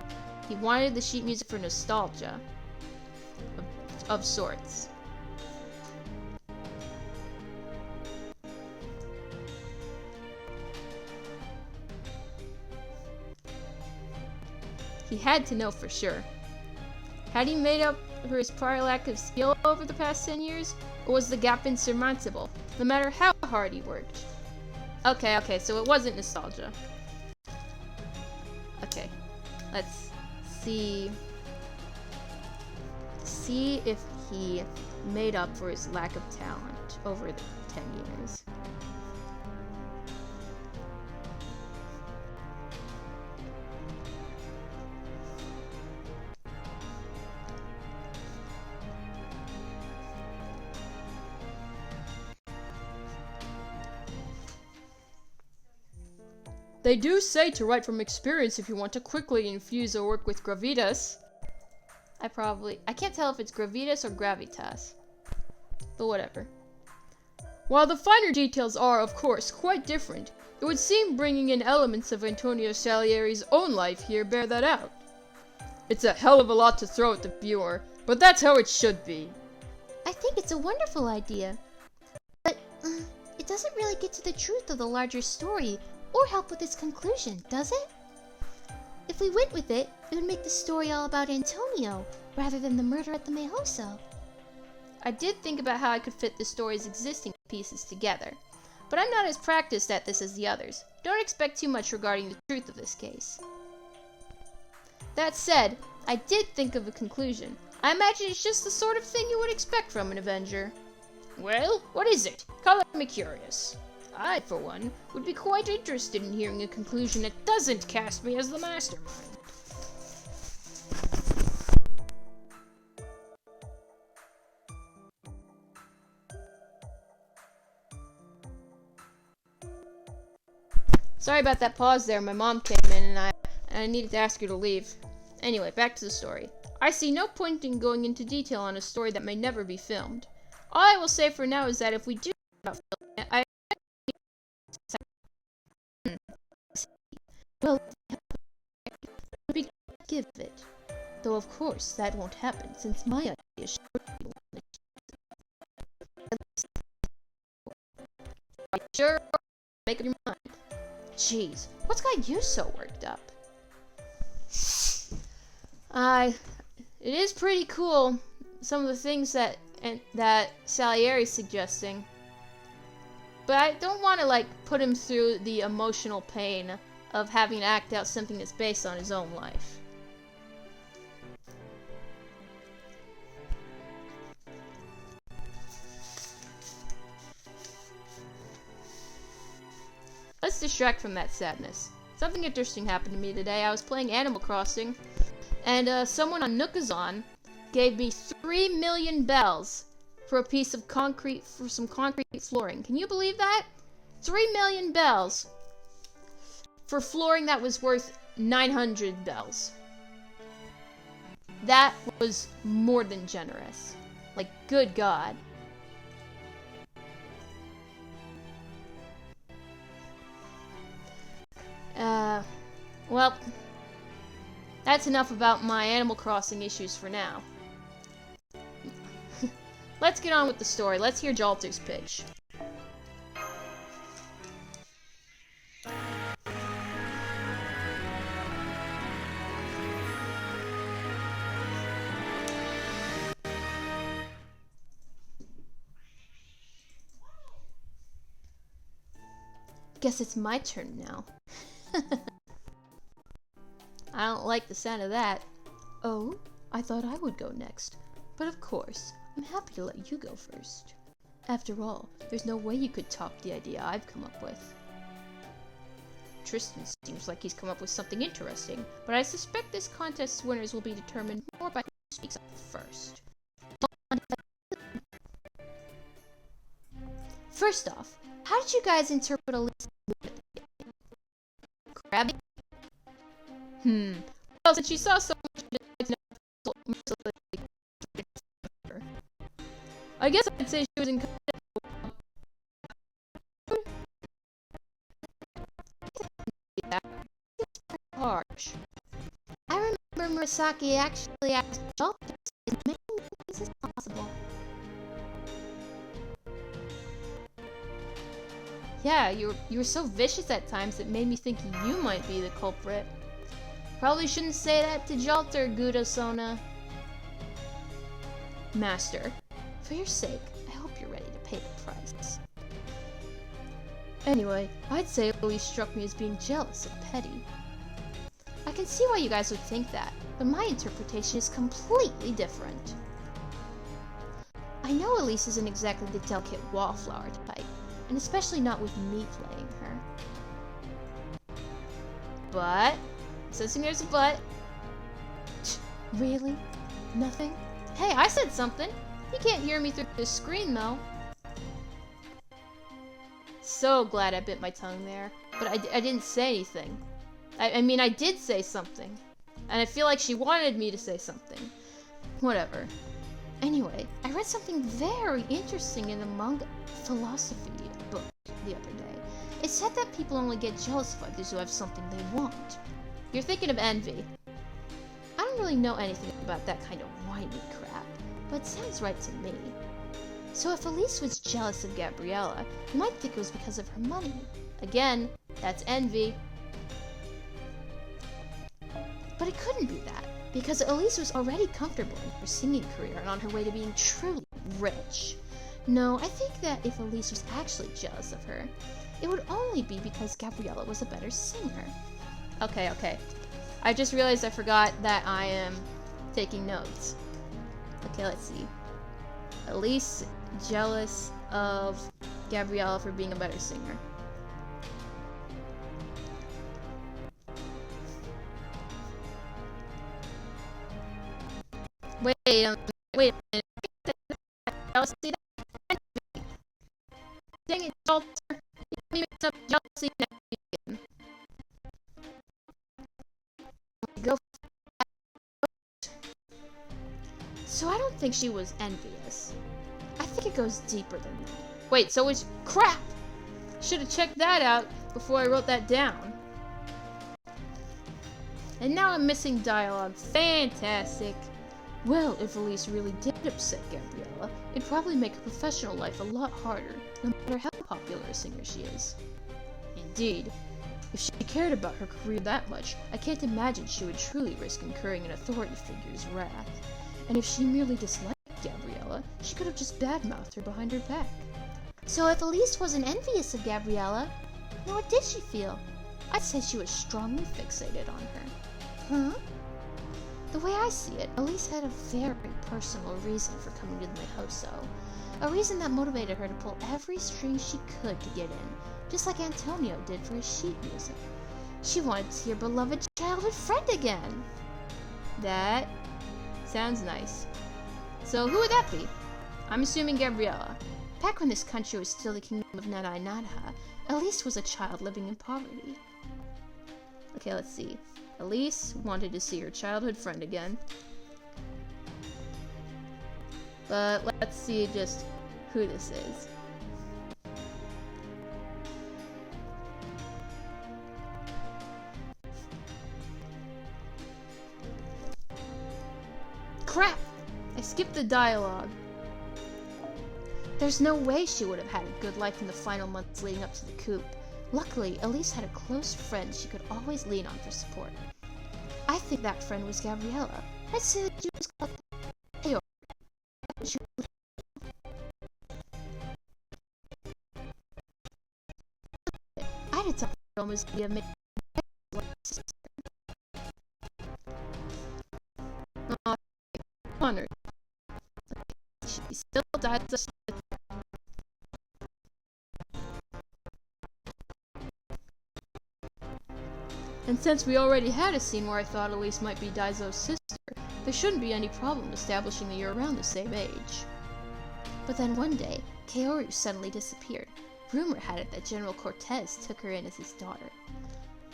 He wanted the sheet music for nostalgia. Of sorts. He had to know for sure. Had he made up for his prior lack of skill over the past 10 years? Or was the gap insurmountable, no matter how hard he worked? Okay, so it wasn't nostalgia. Okay, let's see. See if he made up for his lack of talent over the 10 years. They do say to write from experience if you want to quickly infuse or work with gravitas. I can't tell if it's gravitas or gravitas. But whatever. While the finer details are, of course, quite different, it would seem bringing in elements of Antonio Salieri's own life here bear that out. It's a hell of a lot to throw at the viewer, but that's how it should be. I think it's a wonderful idea. But, it doesn't really get to the truth of the larger story, or help with its conclusion, does it? If we went with it, it would make the story all about Antonio, rather than the murder at the Meihousou. I did think about how I could fit the story's existing pieces together, but I'm not as practiced at this as the others. Don't expect too much regarding the truth of this case. That said, I did think of a conclusion. I imagine it's just the sort of thing you would expect from an Avenger. Well, what is it? Color me curious. I, for one, would be quite interested in hearing a conclusion that doesn't cast me as the mastermind. Sorry about that pause there. My mom came in and I needed to ask her to leave. Anyway, back to the story. I see no point in going into detail on a story that may never be filmed. All I will say for now is that if we do about filming it. I Well, we give it. Though of course that won't happen since my idea is sure make up your mind. Jeez, what's got you so worked up? It is pretty cool, some of the things that Salieri's suggesting. But I don't want to, like, put him through the emotional pain of having to act out something that's based on his own life. Let's distract from that sadness. Something interesting happened to me today. I was playing Animal Crossing, and someone on Nookazon gave me 3 million bells for a piece of concrete, for some concrete flooring. Can you believe that? 3 million bells for flooring that was worth 900 bells. That was more than generous. Like, good God. Well, that's enough about my Animal Crossing issues for now. Let's get on with the story. Let's hear Jalter's pitch. Guess it's my turn now. I don't like the sound of that. Oh, I thought I would go next. But of course, I'm happy to let you go first. After all, there's no way you could top the idea I've come up with. Tristan seems like he's come up with something interesting, but I suspect this contest's winners will be determined more by who speaks up first. First off, how did you guys interpret Elise's movement? Crabby? Well, since she saw so much, I guess I'd say she was in harsh. I remember Murasaki actually asked Jalter to say as many things as possible. Yeah, you were so vicious at times it made me think you might be the culprit. Probably shouldn't say that to Jalter, Gudo-sona. Master, for your sake, I hope you're ready to pay the price. Anyway, I'd say Elise struck me as being jealous and petty. I can see why you guys would think that, but my interpretation is completely different. I know Elise isn't exactly the delicate wallflower type, and especially not with me playing her. But, sensing there's a but. Really? Nothing? Hey, I said something. You can't hear me through the screen, though. So glad I bit my tongue there. But I didn't say anything. I mean, I did say something. And I feel like she wanted me to say something. Whatever. Anyway, I read something very interesting in the manga philosophy book the other day. It said that people only get jealous of others who have something they want. You're thinking of envy. I don't really know anything about that kind of whiny crap, but it sounds right to me. So if Elise was jealous of Gabriella, you might think it was because of her money. Again, that's envy. But it couldn't be that, because Elise was already comfortable in her singing career and on her way to being truly rich. No, I think that if Elise was actually jealous of her, it would only be because Gabriella was a better singer. Okay. I just realized I forgot that I am taking notes. Okay, let's see. Elise jealous of Gabriella for being a better singer. Wait a minute. Jealousy? Dang it, Jalter. You mixed up jealousy and envy. Go. So I don't think she was envious. I think it goes deeper than that. Wait, so it's crap! Should have checked that out before I wrote that down. And now I'm missing dialogue. Fantastic. Well, if Elise really did upset Gabriella, it'd probably make her professional life a lot harder, no matter how popular a singer she is. Indeed. If she cared about her career that much, I can't imagine she would truly risk incurring an authority figure's wrath. And if she merely disliked Gabriella, she could have just badmouthed her behind her back. So if Elise wasn't envious of Gabriella, then what did she feel? I'd say she was strongly fixated on her. Huh? The way I see it, Elise had a very personal reason for coming to the Meihousou. A reason that motivated her to pull every string she could to get in, just like Antonio did for his sheet music. She wanted to see her beloved childhood friend again. That sounds nice. So who would that be? I'm assuming Gabriella. Back when this country was still the kingdom of Nadai Nadha, Elise was a child living in poverty. Okay, let's see. Elise wanted to see her childhood friend again. But let's see just who this is. Crap! I skipped the dialogue. There's no way she would have had a good life in the final months leading up to the coup. Luckily, Elise had a close friend she could always lean on for support. I think that friend was Gabriella. I'd say that she was called Salieri. I'd have thought Ryoma's idea made sister. Oh, honored. She still died such. And since we already had a scene where I thought Elise might be Daizo's sister, there shouldn't be any problem establishing that you're around the same age. But then one day, Kaoru suddenly disappeared. Rumor had it that General Cortez took her in as his daughter.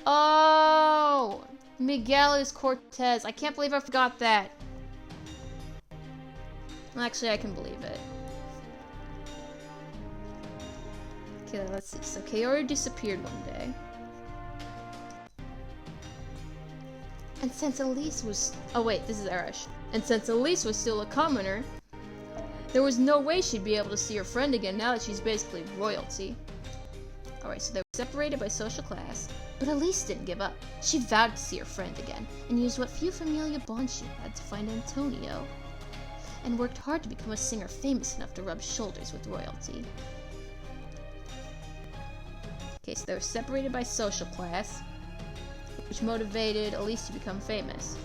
Oh! Miguel is Cortez. I can't believe I forgot that. Well, actually, I can believe it. Okay, let's see. So Kaoru disappeared one day. And since Elise was... Oh wait, this is Arash. And since Elise was still a commoner, there was no way she'd be able to see her friend again now that she's basically royalty. Alright, so they were separated by social class. But Elise didn't give up. She vowed to see her friend again, and used what few familiar bonds she had to find Antonio. And worked hard to become a singer famous enough to rub shoulders with royalty. Okay, so they were separated by social class, which motivated Elise to become famous.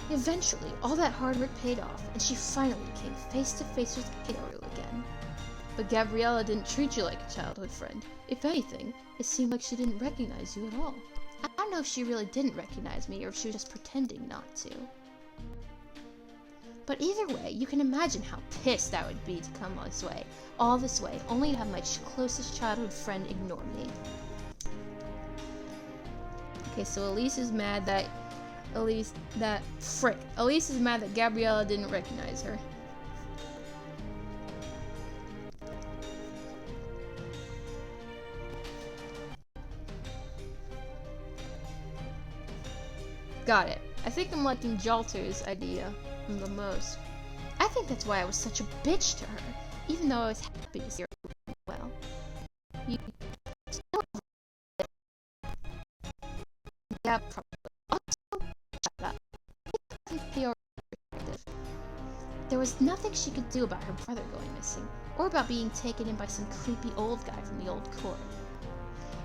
Eventually, all that hard work paid off, and she finally came face to face with Kaoru again. But Gabriella didn't treat you like a childhood friend. If anything, it seemed like she didn't recognize you at all. I don't know if she really didn't recognize me or if she was just pretending not to. But either way, you can imagine how pissed I would be to come all this way, only to have my closest childhood friend ignore me. Okay, so Elise is mad that Elise is mad that Gabriella didn't recognize her. Got it. I think I'm liking Jalter's idea the most. I think that's why I was such a bitch to her, even though I was happy to see her doing well. You still yeah, probably. Also, shut up. There was nothing she could do about her brother going missing, or about being taken in by some creepy old guy from the old court.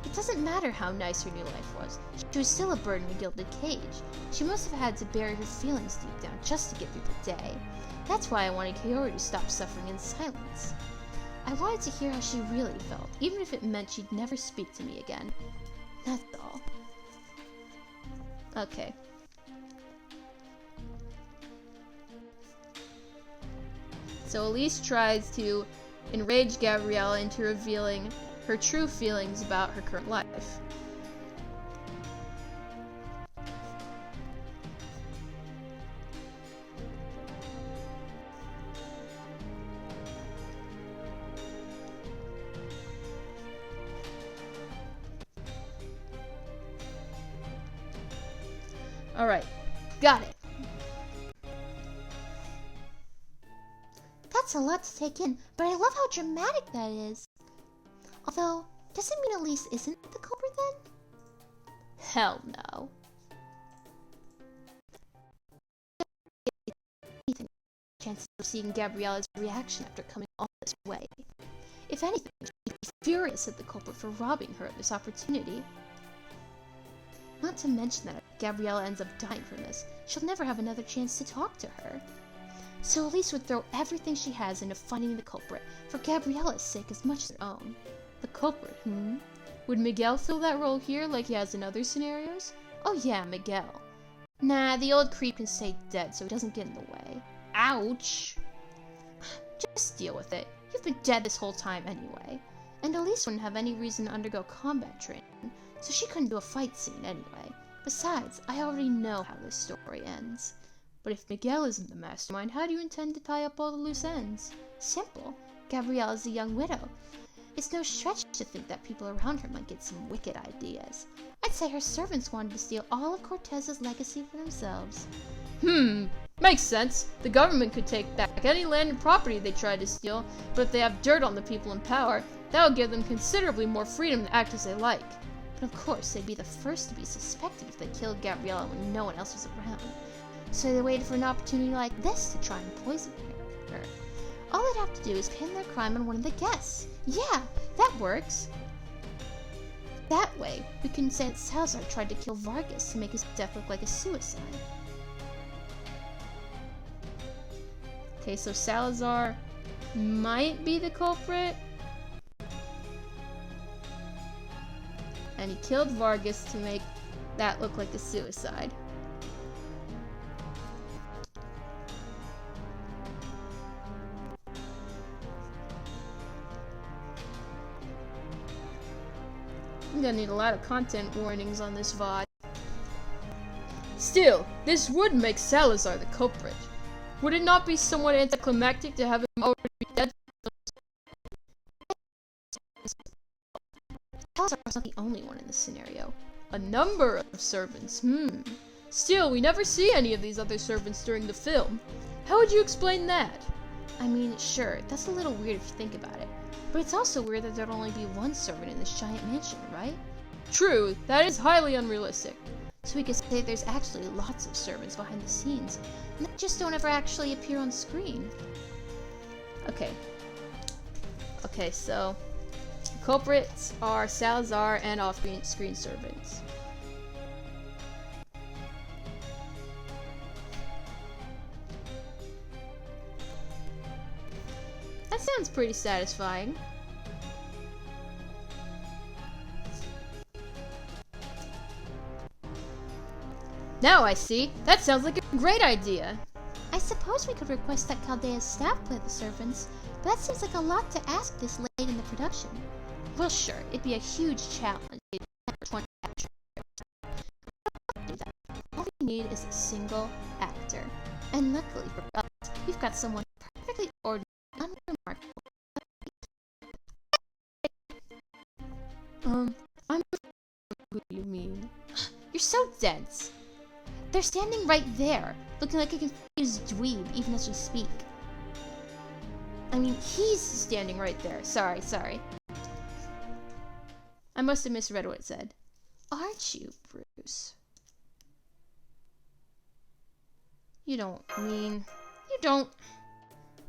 It doesn't matter how nice her new life was. She was still a bird in a gilded cage. She must have had to bury her feelings deep down just to get through the day. That's why I wanted Kaoru to stop suffering in silence. I wanted to hear how she really felt, even if it meant she'd never speak to me again. That's all. Okay. So Elise tries to enrage Gabriella into revealing her true feelings about her current life. Alright, got it. That's a lot to take in, but I love how dramatic that is. Although, does it mean Elise isn't the culprit then? Hell no. Chances of seeing Gabriella's reaction after coming all this way. If anything, she'd be furious at the culprit for robbing her of this opportunity. Not to mention that if Gabriella ends up dying from this, she'll never have another chance to talk to her. So Elise would throw everything she has into finding the culprit, for Gabriella's sake as much as her own. The culprit, Would Miguel fill that role here like he has in other scenarios? Oh yeah, Miguel. Nah, the old creep can stay dead so he doesn't get in the way. Ouch! Just deal with it. You've been dead this whole time anyway. And Elise wouldn't have any reason to undergo combat training, so she couldn't do a fight scene anyway. Besides, I already know how this story ends. But if Miguel isn't the mastermind, how do you intend to tie up all the loose ends? Simple. Gabriella's a young widow. It's no stretch to think that people around her might get some wicked ideas. I'd say her servants wanted to steal all of Cortez's legacy for themselves. Makes sense. The government could take back any land and property they tried to steal, but if they have dirt on the people in power, that would give them considerably more freedom to act as they like. But of course, they'd be the first to be suspected if they killed Gabriella when no one else was around. So they waited for an opportunity like this to try and poison her. All they'd have to do is pin their crime on one of the guests. Yeah, that works. That way, we can say that Salazar tried to kill Vargas to make his death look like a suicide. Okay, so Salazar might be the culprit. And he killed Vargas to make that look like a suicide. I'm gonna need a lot of content warnings on this VOD. Still, this would make Salazar the culprit. Would it not be somewhat anticlimactic to have him already be dead? Salazar was not the only one in this scenario. A number of servants, Still, we never see any of these other servants during the film. How would you explain that? I mean, sure, that's a little weird if you think about it. But it's also weird that there'd only be one servant in this giant mansion, right? True, that is highly unrealistic. So we could say there's actually lots of servants behind the scenes, and they just don't ever actually appear on screen. Okay, so culprits are Salazar and off-screen servants. That sounds pretty satisfying. Now I see. That sounds like a great idea. I suppose we could request that Caldea's staff play the servants, but that seems like a lot to ask this late in the production. Well, sure, it'd be a huge challenge. All we need is a single actor. And luckily for us, we've got someone perfectly ordinary, unremarkable. I'm who you mean. You're so dense. They're standing right there, looking like a confused dweeb even as we speak. I mean, he's standing right there. Sorry. I must have misread what it said. Aren't you, Bruce? You don't.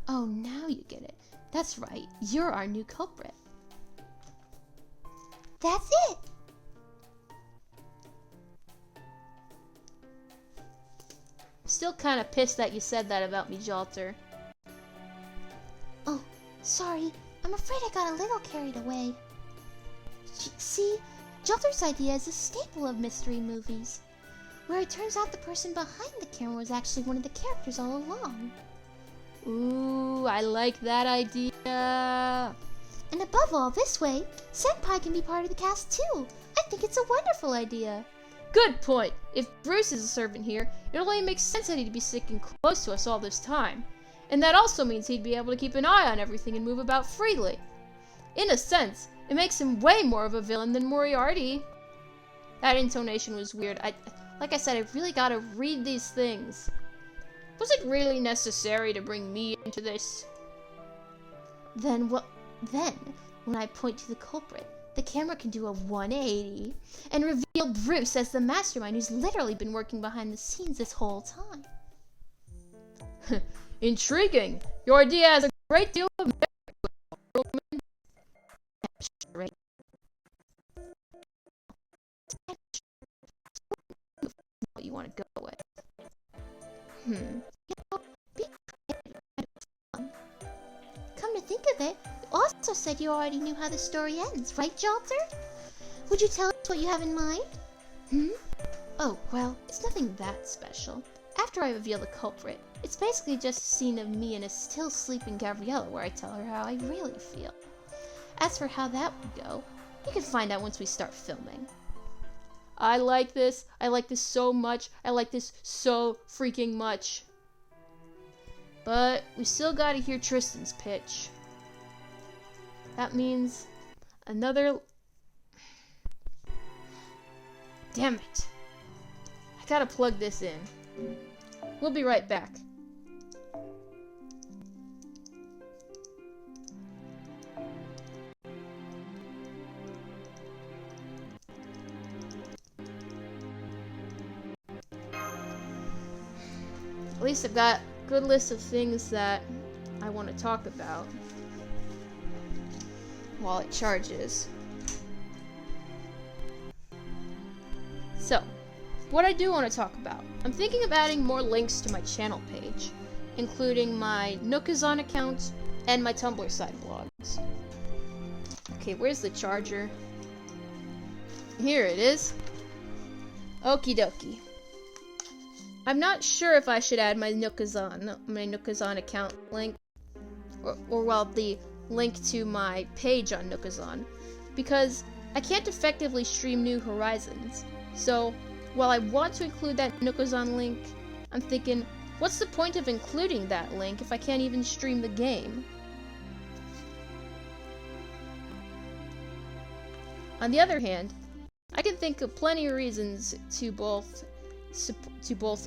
Oh, now you get it. That's right, you're our new culprit. That's it! Still kind of pissed that you said that about me, Jalter. Oh, sorry. I'm afraid I got a little carried away. See, Jalter's idea is a staple of mystery movies, where it turns out the person behind the camera was actually one of the characters all along. Ooh, I like that idea. And above all, this way, Senpai can be part of the cast too. I think it's a wonderful idea. Good point. If Bruce is a servant here, it only makes sense that he'd be sticking close to us all this time. And that also means he'd be able to keep an eye on everything and move about freely. In a sense, it makes him way more of a villain than Moriarty. That intonation was weird. Like I said, I really gotta read these things. Was it really necessary to bring me into this? Then, when I point to the culprit, the camera can do a 180 and reveal Bruce as the mastermind who's literally been working behind the scenes this whole time. Intriguing. Your idea has a great deal of merit. What you want to go with? You know, be creative and fun. Come to think of it, you also said you already knew how the story ends, right, Jalter? Would you tell us what you have in mind? Oh, well, it's nothing that special. After I reveal the culprit, it's basically just a scene of me and a still sleeping Gabriella where I tell her how I really feel. As for how that would go, you can find out once we start filming. I like this. I like this so much. I like this so freaking much. But we still gotta hear Tristan's pitch. That means another... Damn it. I gotta plug this in. We'll be right back. At least I've got a good list of things that I want to talk about while it charges. So, what I do want to talk about. I'm thinking of adding more links to my channel page, including my Nookazon account and my Tumblr side blogs. Okay, where's the charger? Here it is. Okie dokie. I'm not sure if I should add my Nookazon account link, or the link to my page on Nookazon, because I can't effectively stream New Horizons. So, while I want to include that Nookazon link, I'm thinking, what's the point of including that link if I can't even stream the game? On the other hand, I can think of plenty of reasons to both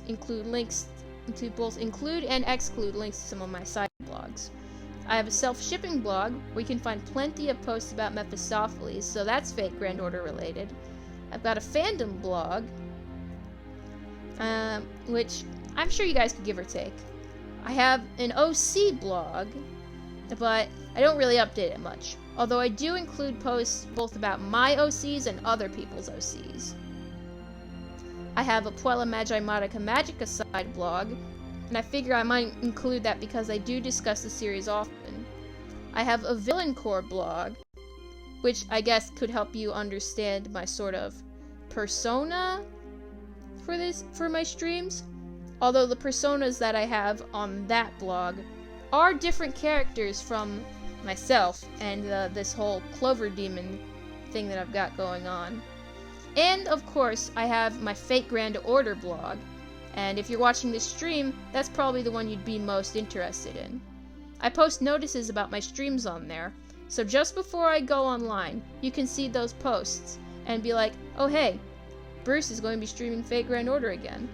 include and exclude links to some of my side blogs. I have a self-shipping blog where you can find plenty of posts about Mephistopheles, so that's Fate Grand Order related. I've got a fandom blog, which I'm sure you guys could give or take. I have an OC blog, but I don't really update it much, although I do include posts both about my OCs and other people's OCs. I have a Puella Magi Magica Magica side blog, and I figure I might include that because I do discuss the series often. I have a Villain Core blog, which I guess could help you understand my sort of persona for my streams, although the personas that I have on that blog are different characters from myself and this whole Clover Demon thing that I've got going on. And, of course, I have my Fate Grand Order blog, and if you're watching this stream, that's probably the one you'd be most interested in. I post notices about my streams on there, so just before I go online, you can see those posts, and be like, oh hey, Bruce is going to be streaming Fate Grand Order again.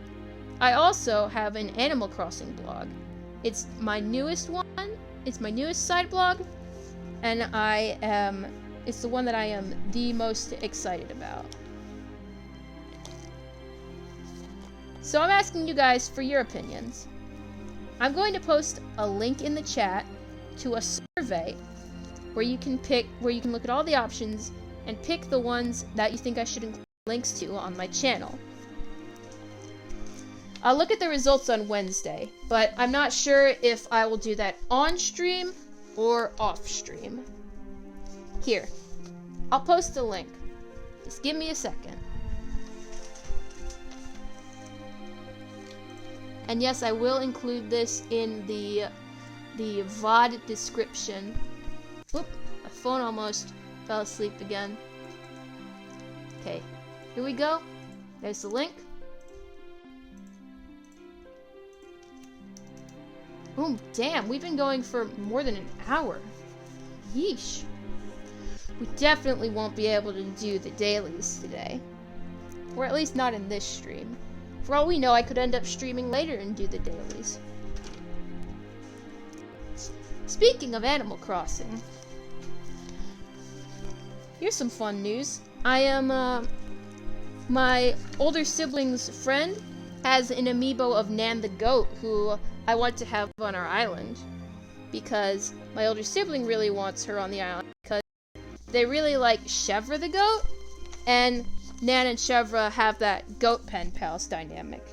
I also have an Animal Crossing blog. It's my newest one, it's my newest side blog, and it's the one that I am the most excited about. So I'm asking you guys for your opinions. I'm going to post a link in the chat to a survey where you can look at all the options and pick the ones that you think I should include links to on my channel. I'll look at the results on Wednesday, but I'm not sure if I will do that on stream or off stream. Here, I'll post a link. Just give me a second. And yes, I will include this in the VOD description. Whoop, I phone almost fell asleep again. Okay, here we go. There's the link. Oh, damn, we've been going for more than an hour. Yeesh. We definitely won't be able to do the dailies today. Or at least not in this stream. For all we know, I could end up streaming later and do the dailies. Speaking of Animal Crossing, here's some fun news. I am, my older sibling's friend has an amiibo of Nan the goat, who I want to have on our island. Because my older sibling really wants her on the island, because they really like Chevra the goat, and Nan and Chevra have that goat pen pals dynamic.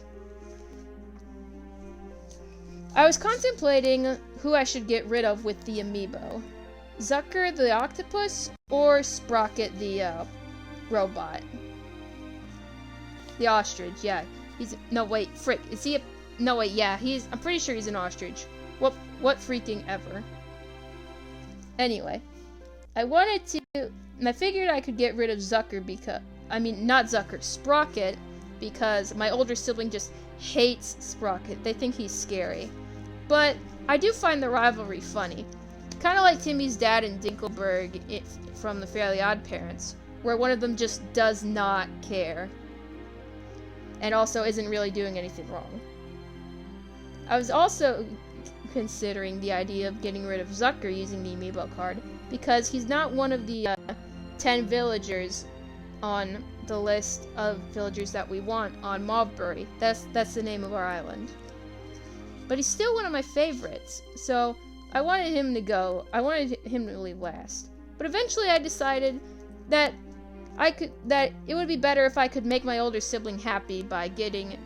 I was contemplating who I should get rid of with the amiibo. Zucker the octopus, or Sprocket the robot. The ostrich, yeah. No wait, frick, is he a... No wait, yeah, I'm pretty sure he's an ostrich. What freaking ever. Anyway, I figured I could get rid of Zucker because... I mean, not Zucker, Sprocket, because my older sibling just hates Sprocket. They think he's scary. But I do find the rivalry funny. Kind of like Timmy's dad and Dinkelberg from the Fairly Odd Parents, where one of them just does not care. And also isn't really doing anything wrong. I was also considering the idea of getting rid of Zucker using the amiibo card, because he's not one of the 10 villagers on the list of villagers that we want on Mauvebury. That's the name of our island. But he's still one of my favorites, so I wanted him to go. I wanted him to leave last. But eventually I decided that it would be better if I could make my older sibling happy by getting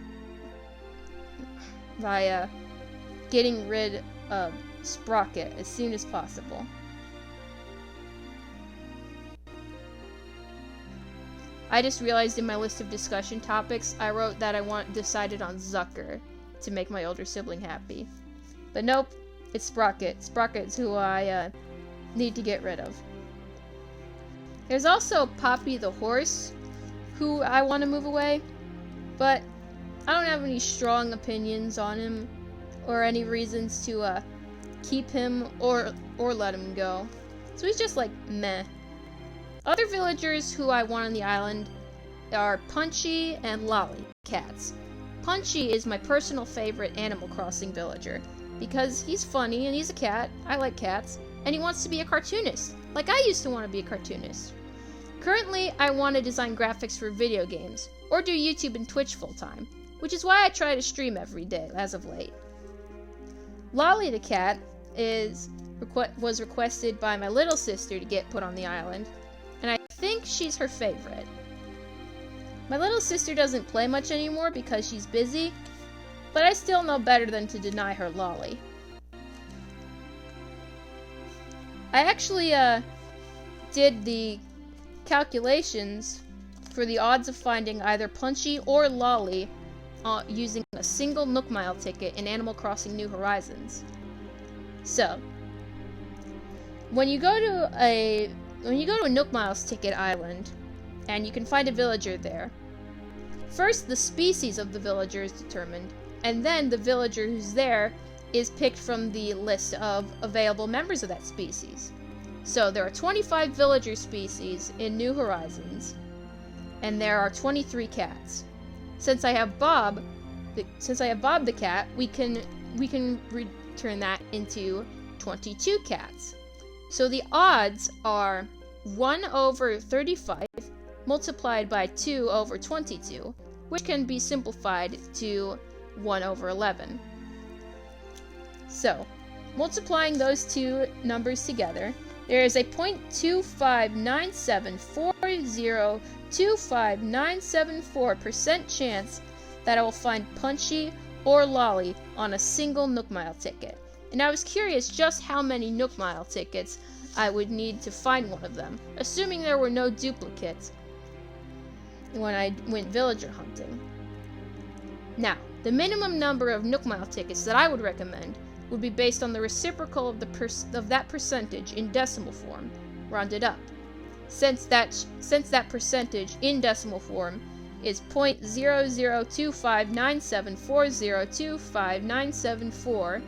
rid of Sprocket as soon as possible. I just realized in my list of discussion topics, I wrote that I decided on Zucker to make my older sibling happy. But nope, it's Sprocket. Sprocket's who I need to get rid of. There's also Poppy the horse, who I want to move away, but I don't have any strong opinions on him or any reasons to keep him or let him go. So he's just like meh. Other villagers who I want on the island are Punchy and Lolly cats. Punchy is my personal favorite Animal Crossing villager because he's funny and he's a cat. I like cats. And he wants to be a cartoonist, like I used to want to be a cartoonist. Currently, I want to design graphics for video games or do YouTube and Twitch full-time, which is why I try to stream every day as of late. Lolly the cat was requested by my little sister to get put on the island, and I think she's her favorite. My little sister doesn't play much anymore because she's busy, but I still know better than to deny her Lolly. I actually did the calculations for the odds of finding either Punchy or Lolly using a single Nook Mile ticket in Animal Crossing New Horizons. So, when you go to a Nook Miles ticket island, and you can find a villager there, first the species of the villager is determined, and then the villager who's there is picked from the list of available members of that species. So there are 25 villager species in New Horizons, and there are 23 cats. Since I have Bob the cat, we can return that into 22 cats. So the odds are 1 over 35 multiplied by 2 over 22, which can be simplified to 1 over 11. So, multiplying those two numbers together, there is a 0.25974025974% chance that I will find Punchy or Lolly on a single Nook Mile ticket. And I was curious just how many Nook Mile tickets I would need to find one of them, assuming there were no duplicates when I went villager hunting. Now, the minimum number of Nook Mile tickets that I would recommend would be based on the reciprocal of that percentage in decimal form, rounded up. Since that percentage in decimal form is 0.002597402597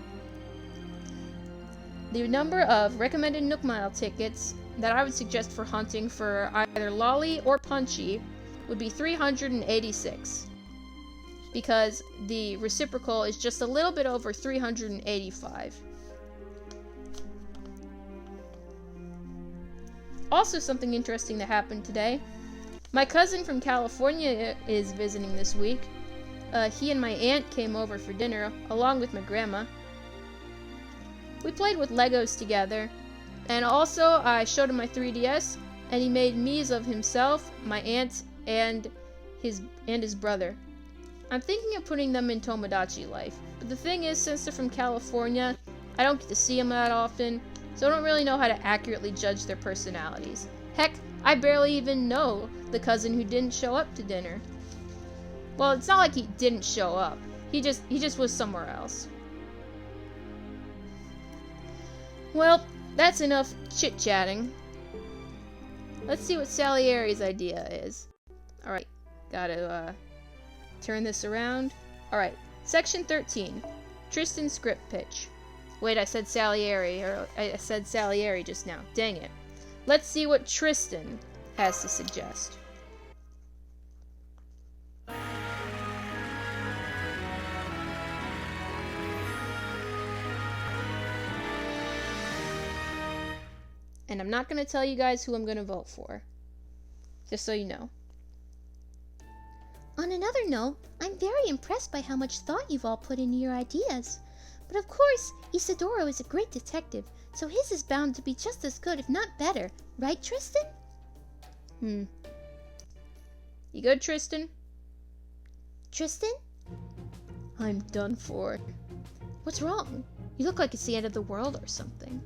the number of recommended Nook Mile tickets that I would suggest for hunting for either Lolly or Punchy would be 386. Because the reciprocal is just a little bit over 385. Also, something interesting that happened today. My cousin from California is visiting this week. He and my aunt came over for dinner, along with my grandma. We played with Legos together, and also I showed him my 3DS, and he made Miis of himself, my aunt, and his brother. I'm thinking of putting them in Tomodachi life, but the thing is, since they're from California, I don't get to see them that often, so I don't really know how to accurately judge their personalities. Heck, I barely even know the cousin who didn't show up to dinner. Well, it's not like he didn't show up. He just was somewhere else. Well, that's enough chit-chatting. Let's see what Salieri's idea is. Alright, gotta, turn this around. Alright, section 13. Tristan's script pitch. Wait, I said Salieri, or I said Salieri just now. Dang it. Let's see what Tristan has to suggest. And I'm not going to tell you guys who I'm going to vote for. Just so you know. On another note, I'm very impressed by how much thought you've all put into your ideas. But of course, Isidoro is a great detective, so his is bound to be just as good, if not better. Right, Tristan? You good, Tristan? Tristan? I'm done for. What's wrong? You look like it's the end of the world or something.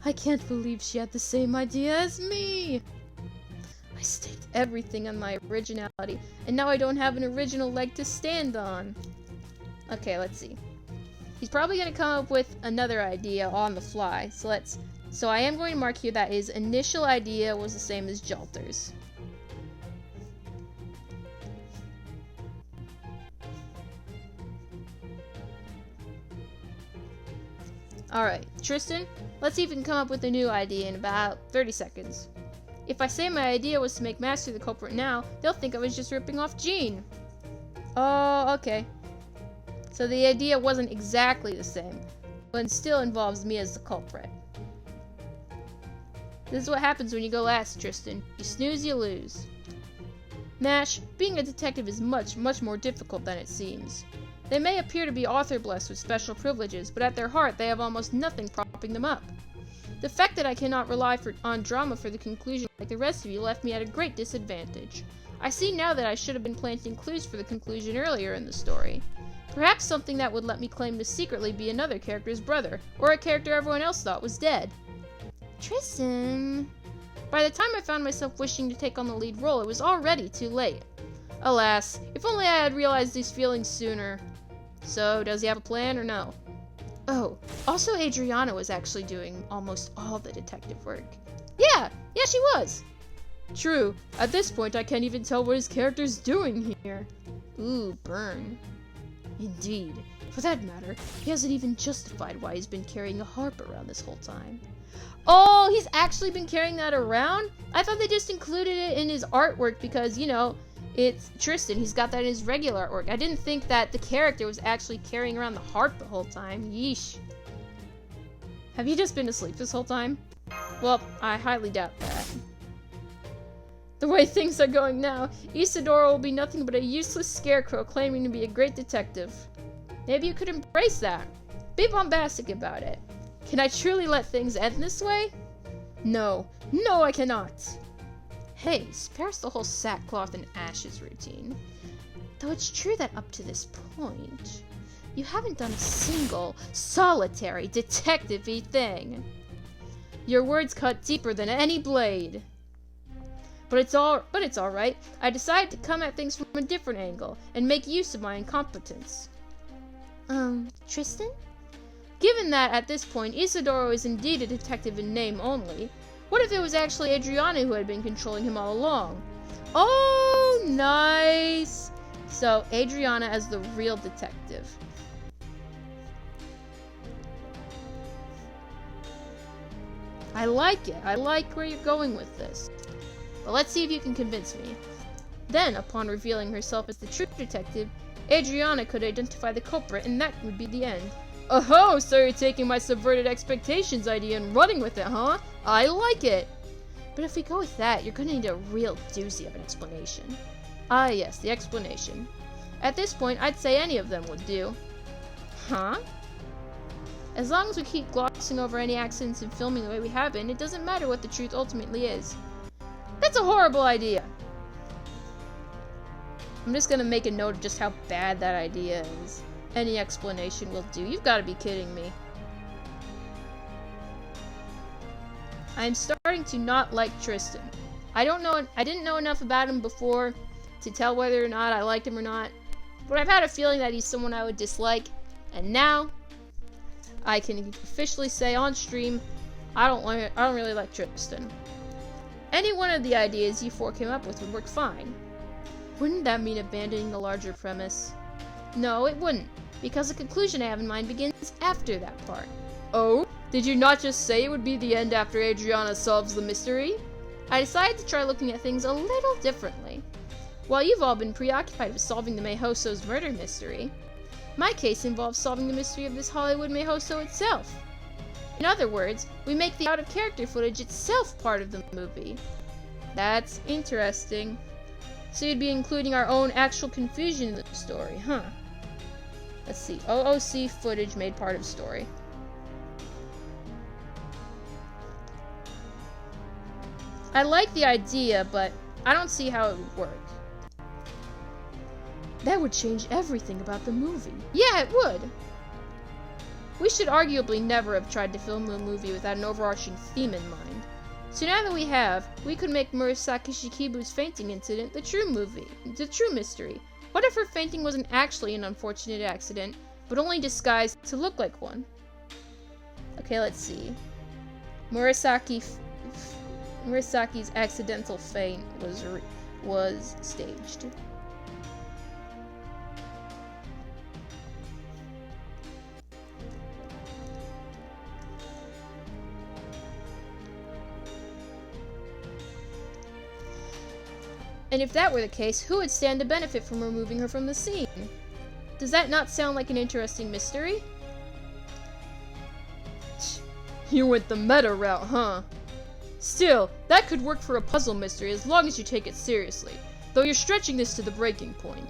I can't believe she had the same idea as me! I staked everything on my originality, and now I don't have an original leg to stand on. Okay, let's see. He's probably going to come up with another idea on the fly, so I am going to mark here that his initial idea was the same as Jalter's. Alright, Tristan, let's see if we can come up with a new idea in about 30 seconds. If I say my idea was to make Master the culprit now, they'll think I was just ripping off Jeanne. Oh, okay. So the idea wasn't exactly the same, but it still involves me as the culprit. This is what happens when you go last, Tristan. You snooze, you lose. Nash, being a detective is much, much more difficult than it seems. They may appear to be author-blessed with special privileges, but at their heart they have almost nothing propping them up. The fact that I cannot rely on drama for the conclusion like the rest of you left me at a great disadvantage. I see now that I should have been planting clues for the conclusion earlier in the story. Perhaps something that would let me claim to secretly be another character's brother, or a character everyone else thought was dead. Tristan... By the time I found myself wishing to take on the lead role, it was already too late. Alas, if only I had realized these feelings sooner. So, does he have a plan or no? Oh, also Adriana was actually doing almost all the detective work. Yeah, she was! True, at this point I can't even tell what his character's doing here. Ooh, burn. Indeed. For that matter, he hasn't even justified why he's been carrying a harp around this whole time. Oh, he's actually been carrying that around? I thought they just included it in his artwork because, you know, it's Tristan. He's got that in his regular artwork. I didn't think that the character was actually carrying around the harp the whole time. Yeesh. Have you just been asleep this whole time? Well, I highly doubt that. The way things are going now, Isidoro will be nothing but a useless scarecrow claiming to be a great detective. Maybe you could embrace that. Be bombastic about it. Can I truly let things end this way? No. No, I cannot. Hey, spare us the whole sackcloth and ashes routine. Though it's true that up to this point, you haven't done a single, solitary, detective-y thing. Your words cut deeper than any blade. But it's all right. I decided to come at things from a different angle and make use of my incompetence. Tristan? Given that, at this point, Isidoro is indeed a detective in name only, What if it was actually Adriana who had been controlling him all along? Oh, nice! So, Adriana as the real detective. I like it. I like where you're going with this. But let's see if you can convince me. Then, upon revealing herself as the true detective, Adriana could identify the culprit, and that would be the end. Oh-ho, so you're taking my subverted expectations idea and running with it, huh? I like it! But if we go with that, you're gonna need a real doozy of an explanation. Ah yes, the explanation. At this point, I'd say any of them would do. Huh? As long as we keep glossing over any accidents in filming the way we have been, it doesn't matter what the truth ultimately is. That's a horrible idea! I'm just gonna make a note of just how bad that idea is. Any explanation will do. You've gotta be kidding me. I'm starting to not like Tristan. I didn't know enough about him before to tell whether or not I liked him or not, but I've had a feeling that he's someone I would dislike, and now I can officially say on stream, I don't really like Tristan. Any one of the ideas you four came up with would work fine. Wouldn't that mean abandoning the larger premise? No, it wouldn't, because the conclusion I have in mind begins after that part. Oh? Did you not just say it would be the end after Adriana solves the mystery? I decided to try looking at things a little differently. While you've all been preoccupied with solving the Meihousou's murder mystery, my case involves solving the mystery of this Hollywood Meihousou itself. In other words, we make the out-of-character footage itself part of the movie. That's interesting. So you'd be including our own actual confusion in the story, huh? Let's see. OOC footage made part of story. I like the idea, but I don't see how it would work. That would change everything about the movie. Yeah, it would! We should arguably never have tried to film a movie without an overarching theme in mind. So now that we have, we could make Murasaki Shikibu's fainting incident the true mystery. What if her fainting wasn't actually an unfortunate accident, but only disguised to look like one? Okay, let's see. Murasaki's accidental faint was staged. And if that were the case, who would stand to benefit from removing her from the scene? Does that not sound like an interesting mystery? You went the meta route, huh? Still, that could work for a puzzle mystery as long as you take it seriously, though you're stretching this to the breaking point.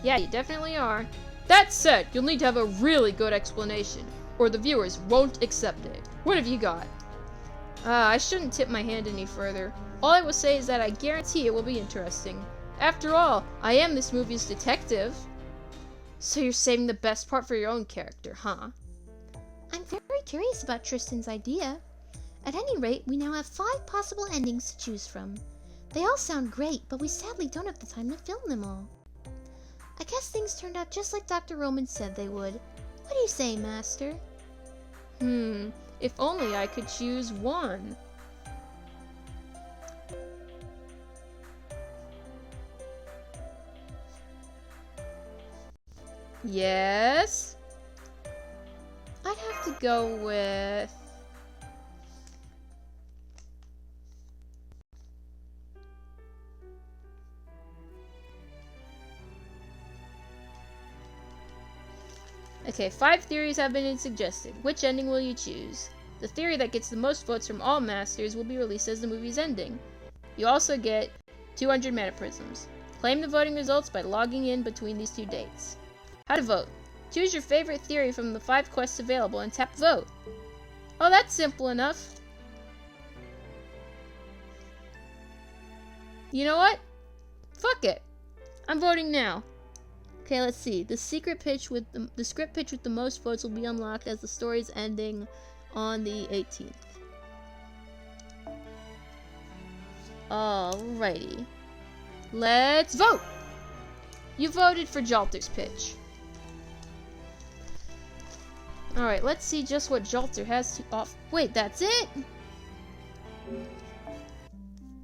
Yeah, you definitely are. That said, you'll need to have a really good explanation, or the viewers won't accept it. What have you got? I shouldn't tip my hand any further. All I will say is that I guarantee it will be interesting. After all, I am this movie's detective. So you're saving the best part for your own character, huh? I'm very curious about Tristan's idea. At any rate, we now have 5 possible endings to choose from. They all sound great, but we sadly don't have the time to film them all. I guess things turned out just like Dr. Roman said they would. What do you say, Master? If only I could choose one. Yes? I'd have to go with... Okay, 5 theories have been suggested. Which ending will you choose? The theory that gets the most votes from all masters will be released as the movie's ending. You also get 200 mana prisms. Claim the voting results by logging in between these 2 dates. How to vote. Choose your favorite theory from the 5 quests available and tap vote. Oh, that's simple enough. You know what? Fuck it. I'm voting now. Okay, let's see. The script pitch with the most votes will be unlocked as the story's ending on the 18th. Alrighty. Let's vote! You voted for Jalter's pitch. Alright, let's see just what Jalter has to offer. Wait, that's it?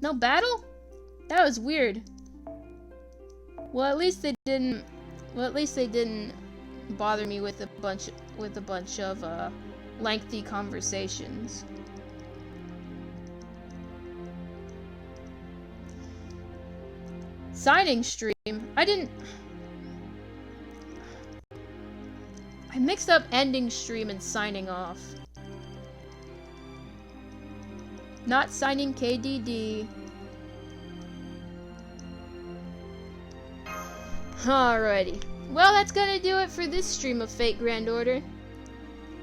No battle? That was weird. Well, at least they didn't bother me with a bunch of lengthy conversations. Signing stream. I mixed up ending stream and signing off. Not signing KDD. Alrighty. Well, that's gonna do it for this stream of Fate Grand Order.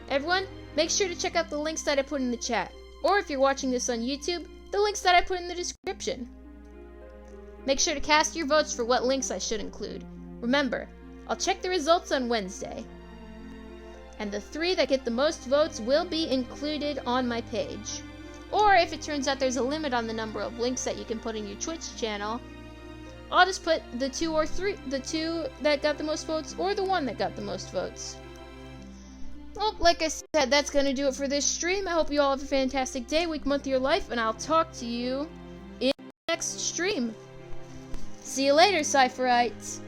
Everyone, make sure to check out the links that I put in the chat. Or if you're watching this on YouTube, the links that I put in the description. Make sure to cast your votes for what links I should include. Remember, I'll check the results on Wednesday. And the 3 that get the most votes will be included on my page. Or if it turns out there's a limit on the number of links that you can put in your Twitch channel, I'll just put the 2 that got the most votes, or the 1 that got the most votes. Well, like I said, that's gonna do it for this stream. I hope you all have a fantastic day, week, month of your life, and I'll talk to you in the next stream. See you later, Cypherites!